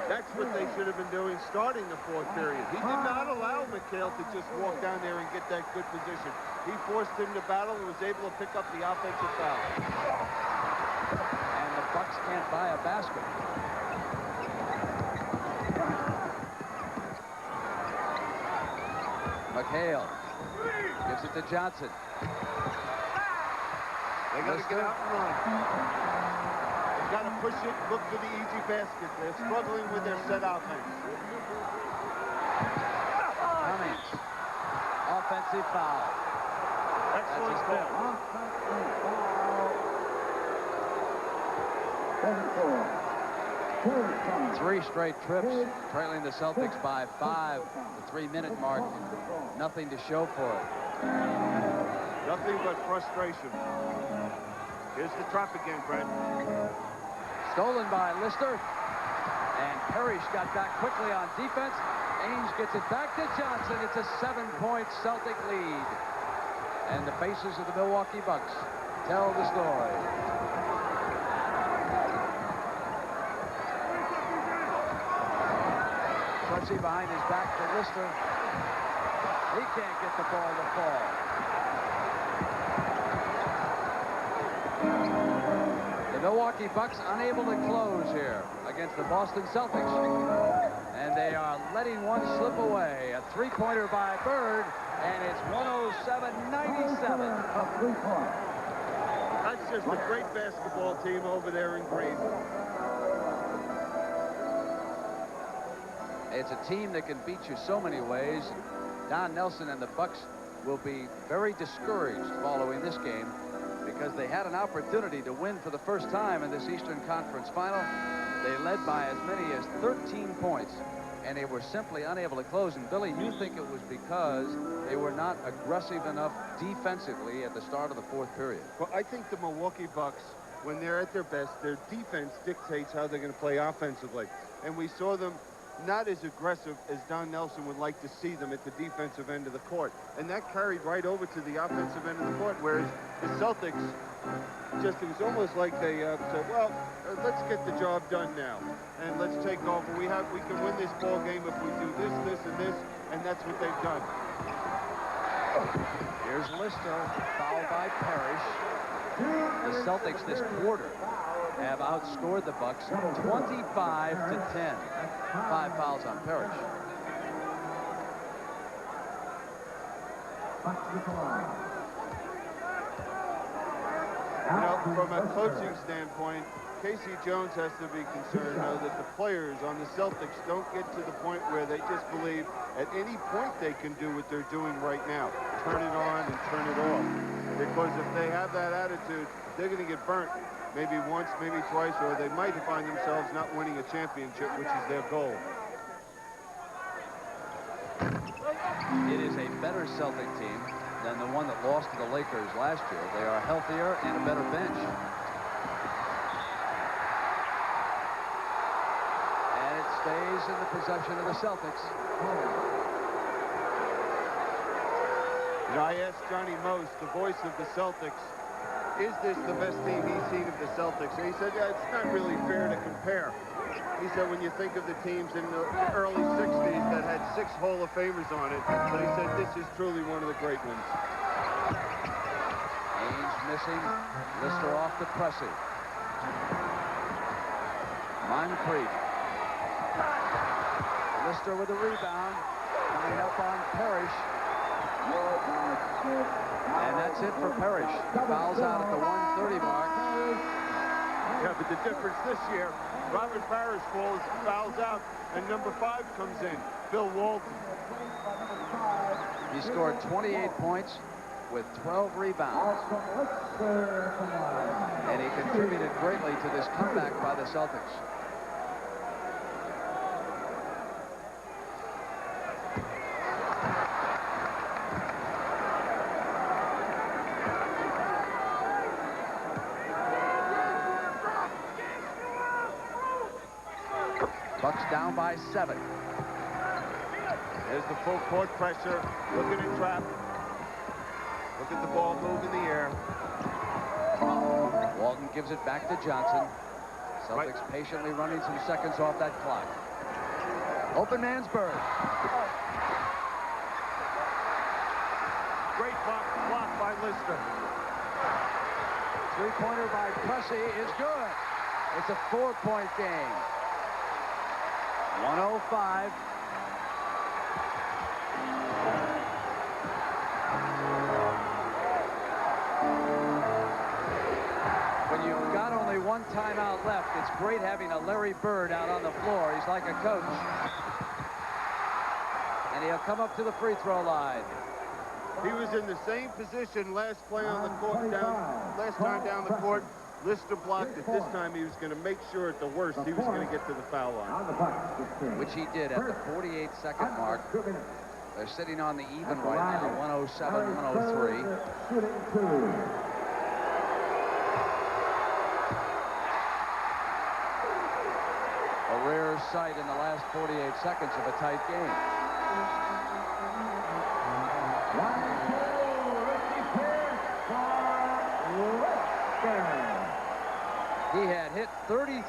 That's what they should have been doing starting the fourth period. He did not allow McHale to just walk down there and get that good position. He forced him to battle and was able to pick up the offensive foul. And the Bucks can't buy a basket. McHale gives it to Johnson. They got to get out and run. They've got to push it, look for the easy basket. They're struggling with their set offense. Cummings. Offensive foul. Excellent call. Three straight trips, trailing the Celtics by 5. The 3-minute mark, nothing to show for it. Nothing but frustration. Here's the trap again, Brent. Stolen by Lister. And Parrish got back quickly on defense. Ainge gets it back to Johnson. It's a 7-point Celtic lead. And the faces of the Milwaukee Bucks tell the story. Pressy behind his back to Lister. He can't get the ball to fall. The Milwaukee Bucks unable to close here against the Boston Celtics. And they are letting one slip away. A three-pointer by Bird, and it's 107-97. That's just a great basketball team over there in Green. It's a team that can beat you so many ways. Don Nelson and the Bucks will be very discouraged following this game because they had an opportunity to win for the first time in this Eastern Conference final. They led by as many as 13 points, and they were simply unable to close. And Billy, you think it was because they were not aggressive enough defensively at the start of the fourth period? Well, I think the Milwaukee Bucks, when they're at their best, their defense dictates how they're going to play offensively. And we saw them not as aggressive as Don Nelson would like to see them at the defensive end of the court. And that carried right over to the offensive end of the court, whereas the Celtics, it was almost like they said, well, let's get the job done now, and let's take over. We can win this ball game if we do this, this, and this, and that's what they've done. Here's Lister, fouled by Parrish. The Celtics this quarter have outscored the Bucks 25-10. 5 fouls on Parrish. You know, from a coaching standpoint, Casey Jones has to be concerned, though, that the players on the Celtics don't get to the point where they just believe at any point they can do what they're doing right now. Turn it on and turn it off. Because if they have that attitude, they're going to get burnt. Maybe once, maybe twice, or they might find themselves not winning a championship, which is their goal. It is a better Celtic team than the one that lost to the Lakers last year. They are healthier and a better bench. And it stays in the possession of the Celtics. You know, I asked Johnny Most, the voice of the Celtics, is this the best team he's seen of the Celtics? And he said, yeah, it's not really fair to compare. He said, when you think of the teams in the early 60s that had 6 Hall of Famers on it, but he said, this is truly one of the great ones. Ainge missing. Lister off to Pressy. Moncrief. Lister with a rebound. Coming up on Parrish. And that's it for Parrish. Fouls out at the 1:30 mark. Yeah, but the difference this year, Robert Parrish fouls out, and number 5 comes in, Bill Walton. He scored 28 points with 12 rebounds. And he contributed greatly to this comeback by the Celtics. Bucks down by 7. There's the full court pressure. Look at the trap. Look at the ball move in the air. Walton gives it back to Johnson. Celtics patiently running some seconds off that clock. Open man's Bird. Great block by Lister. Three-pointer by Pressey is good. It's a 4-point game. 105. When you've got only one timeout left, it's great having a Larry Bird out on the floor. He's like a coach. And he'll come up to the free throw line. He was in the same position last play on the court, last time down the court. Lister blocked it. This time he was going to make sure at the worst he was going to get to the foul line. Which he did at the 48-second mark. They're sitting on the even right now, 107, 103. A rare sight in the last 48 seconds of a tight game. He had hit 33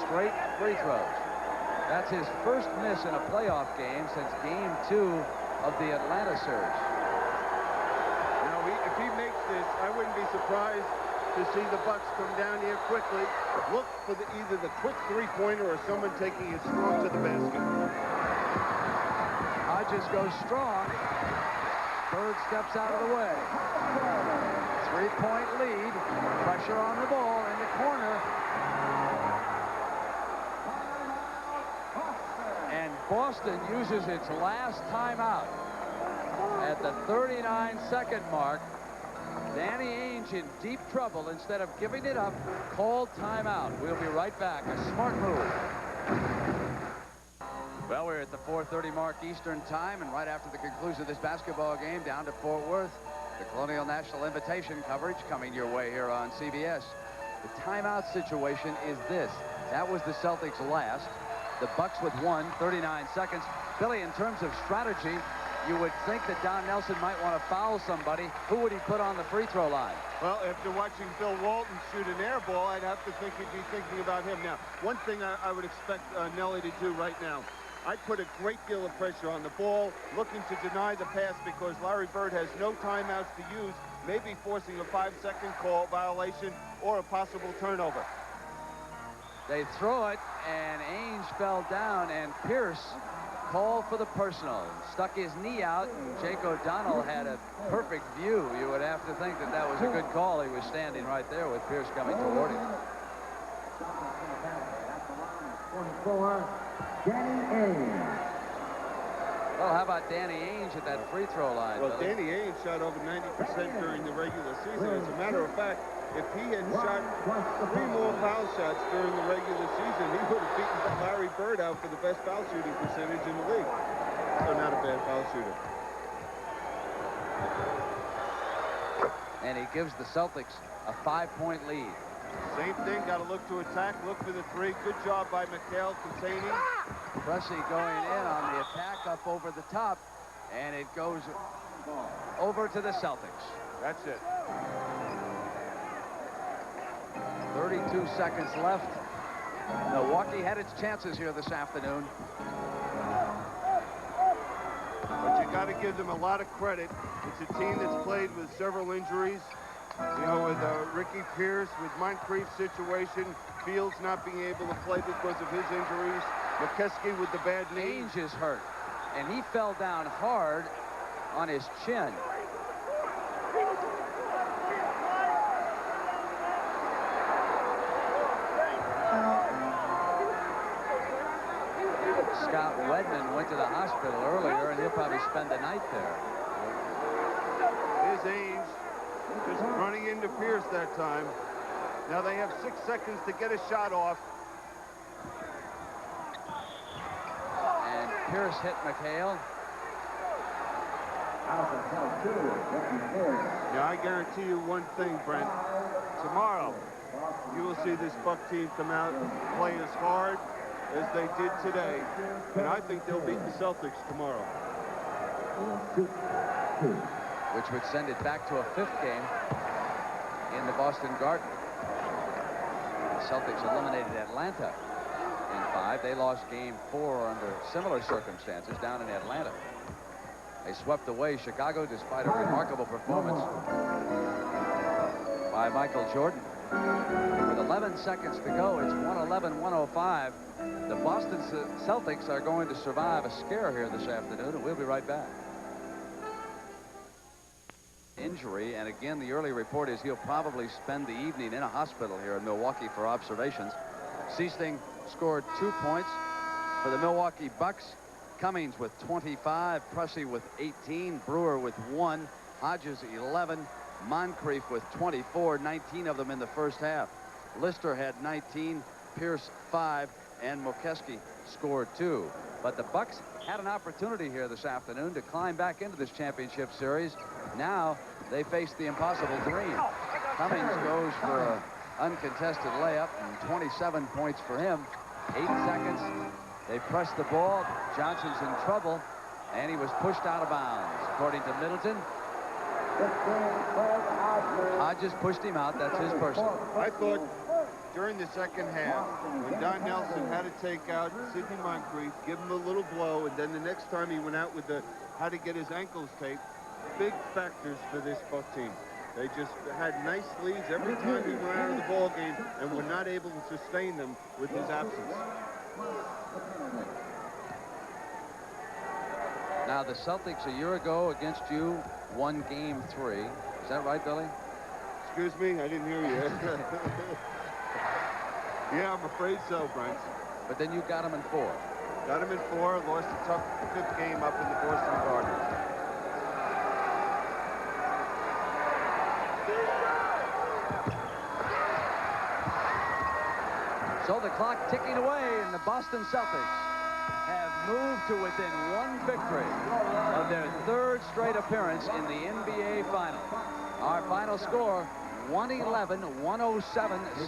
straight free throws. That's his first miss in a playoff game since Game 2 of the Atlanta series. Now, if he makes this, I wouldn't be surprised to see the Bucks come down here quickly, look for either the quick three-pointer or someone taking it strong to the basket. Hodges goes strong. Bird steps out of the way. 3-point lead. Pressure on the ball in the corner. And Boston uses its last timeout at the 39-second mark. Danny Ainge in deep trouble. Instead of giving it up, called timeout. We'll be right back. A smart move. Well, we're at the 4:30 mark Eastern time, and right after the conclusion of this basketball game down to Fort Worth, the Colonial National Invitation coverage coming your way here on CBS. The timeout situation is this. That was the Celtics' last. The Bucks with 39 seconds. Billy, in terms of strategy, you would think that Don Nelson might want to foul somebody. Who would he put on the free throw line? Well, after watching Bill Walton shoot an air ball, I'd have to think he'd be thinking about him. Now, one thing I would expect Nelly to do right now, I'd put a great deal of pressure on the ball, looking to deny the pass because Larry Bird has no timeouts to use, maybe forcing a 5-second call violation or a possible turnover. They throw it, and Ainge fell down, and Pierce called for the personal. Stuck his knee out, and Jake O'Donnell had a perfect view. You would have to think that that was a good call. He was standing right there with Pierce coming toward him. 24, Danny Ainge. Well, how about Danny Ainge at that free throw line? Well, Billy? Danny Ainge shot over 90% during the regular season. As a matter of fact, if he had shot 3 more foul shots during the regular season, he would have beaten Larry Bird out for the best foul shooting percentage in the league. So not a bad foul shooter. And he gives the Celtics a 5-point lead. Same thing, got to look to attack, look for the 3. Good job by McHale containing. Pressey going in on the attack up over the top, and it goes over to the Celtics. That's it. 32 seconds left. Milwaukee had its chances here this afternoon. But you got to give them a lot of credit. It's a team that's played with several injuries. You know, with Ricky Pierce, with Moncrief's situation, Fields not being able to play because of his injuries, McKeskey with the bad knee. Ainge is hurt, and he fell down hard on his chin. Scott Wedman went to the hospital earlier, and he'll probably spend the night there. Pierce that time. Now they have 6 seconds to get a shot off. And Pierce hit McHale. Yeah, I guarantee you one thing, Brent. Tomorrow, you will see this Buck team come out and play as hard as they did today. And I think they'll beat the Celtics tomorrow. Which would send it back to a 5th game in the Boston Garden. The Celtics eliminated Atlanta in 5. They lost game 4 under similar circumstances down in Atlanta. They swept away Chicago despite a remarkable performance by Michael Jordan. With 11 seconds to go, it's 111-105. The Boston Celtics are going to survive a scare here this afternoon, and we'll be right back. Injury, and again, the early report is he'll probably spend the evening in a hospital here in Milwaukee for observations. Seisting scored 2 points for the Milwaukee Bucks. Cummings with 25, Pressey with 18, Brewer with 1, Hodges 11, Moncrief with 24, 19 of them in the first half. Lister had 19, Pierce 5, and Mokeski scored 2. But the Bucks had an opportunity here this afternoon to climb back into this championship series. Now they face the impossible dream. Cummings goes for an uncontested layup, and 27 points for him. 8 seconds. They press the ball. Johnson's in trouble, and he was pushed out of bounds. According to Middleton, Hodges pushed him out. That's his personal. I thought during the second half, when Don Nelson had to take out Sidney Moncrief, give him a little blow, and then the next time he went out with the how to get his ankles taped, big factors for this Buck team. They just had nice leads every time he went out of the ball game and were not able to sustain them with his absence. Now, the Celtics a year ago against you won game 3. Is that right, Billy? Excuse me, I didn't hear you. Yeah, I'm afraid so, Brent. But then you got him in 4. Got him in 4, lost a tough 5th game up in the Boston Garden. So the clock ticking away, and the Boston Celtics have moved to within 1 victory of their 3rd straight appearance in the NBA Finals. Our final score, 111-107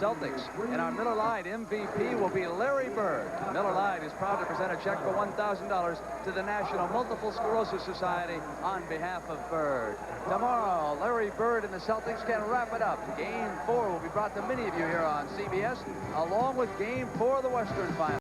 Celtics. And our Miller Lite MVP will be Larry Bird. Miller Lite is proud to present a check for $1,000 to the National Multiple Sclerosis Society on behalf of Bird. Tomorrow, Larry Bird and the Celtics can wrap it up. Game 4 will be brought to many of you here on CBS, along with Game 4 of the Western Finals.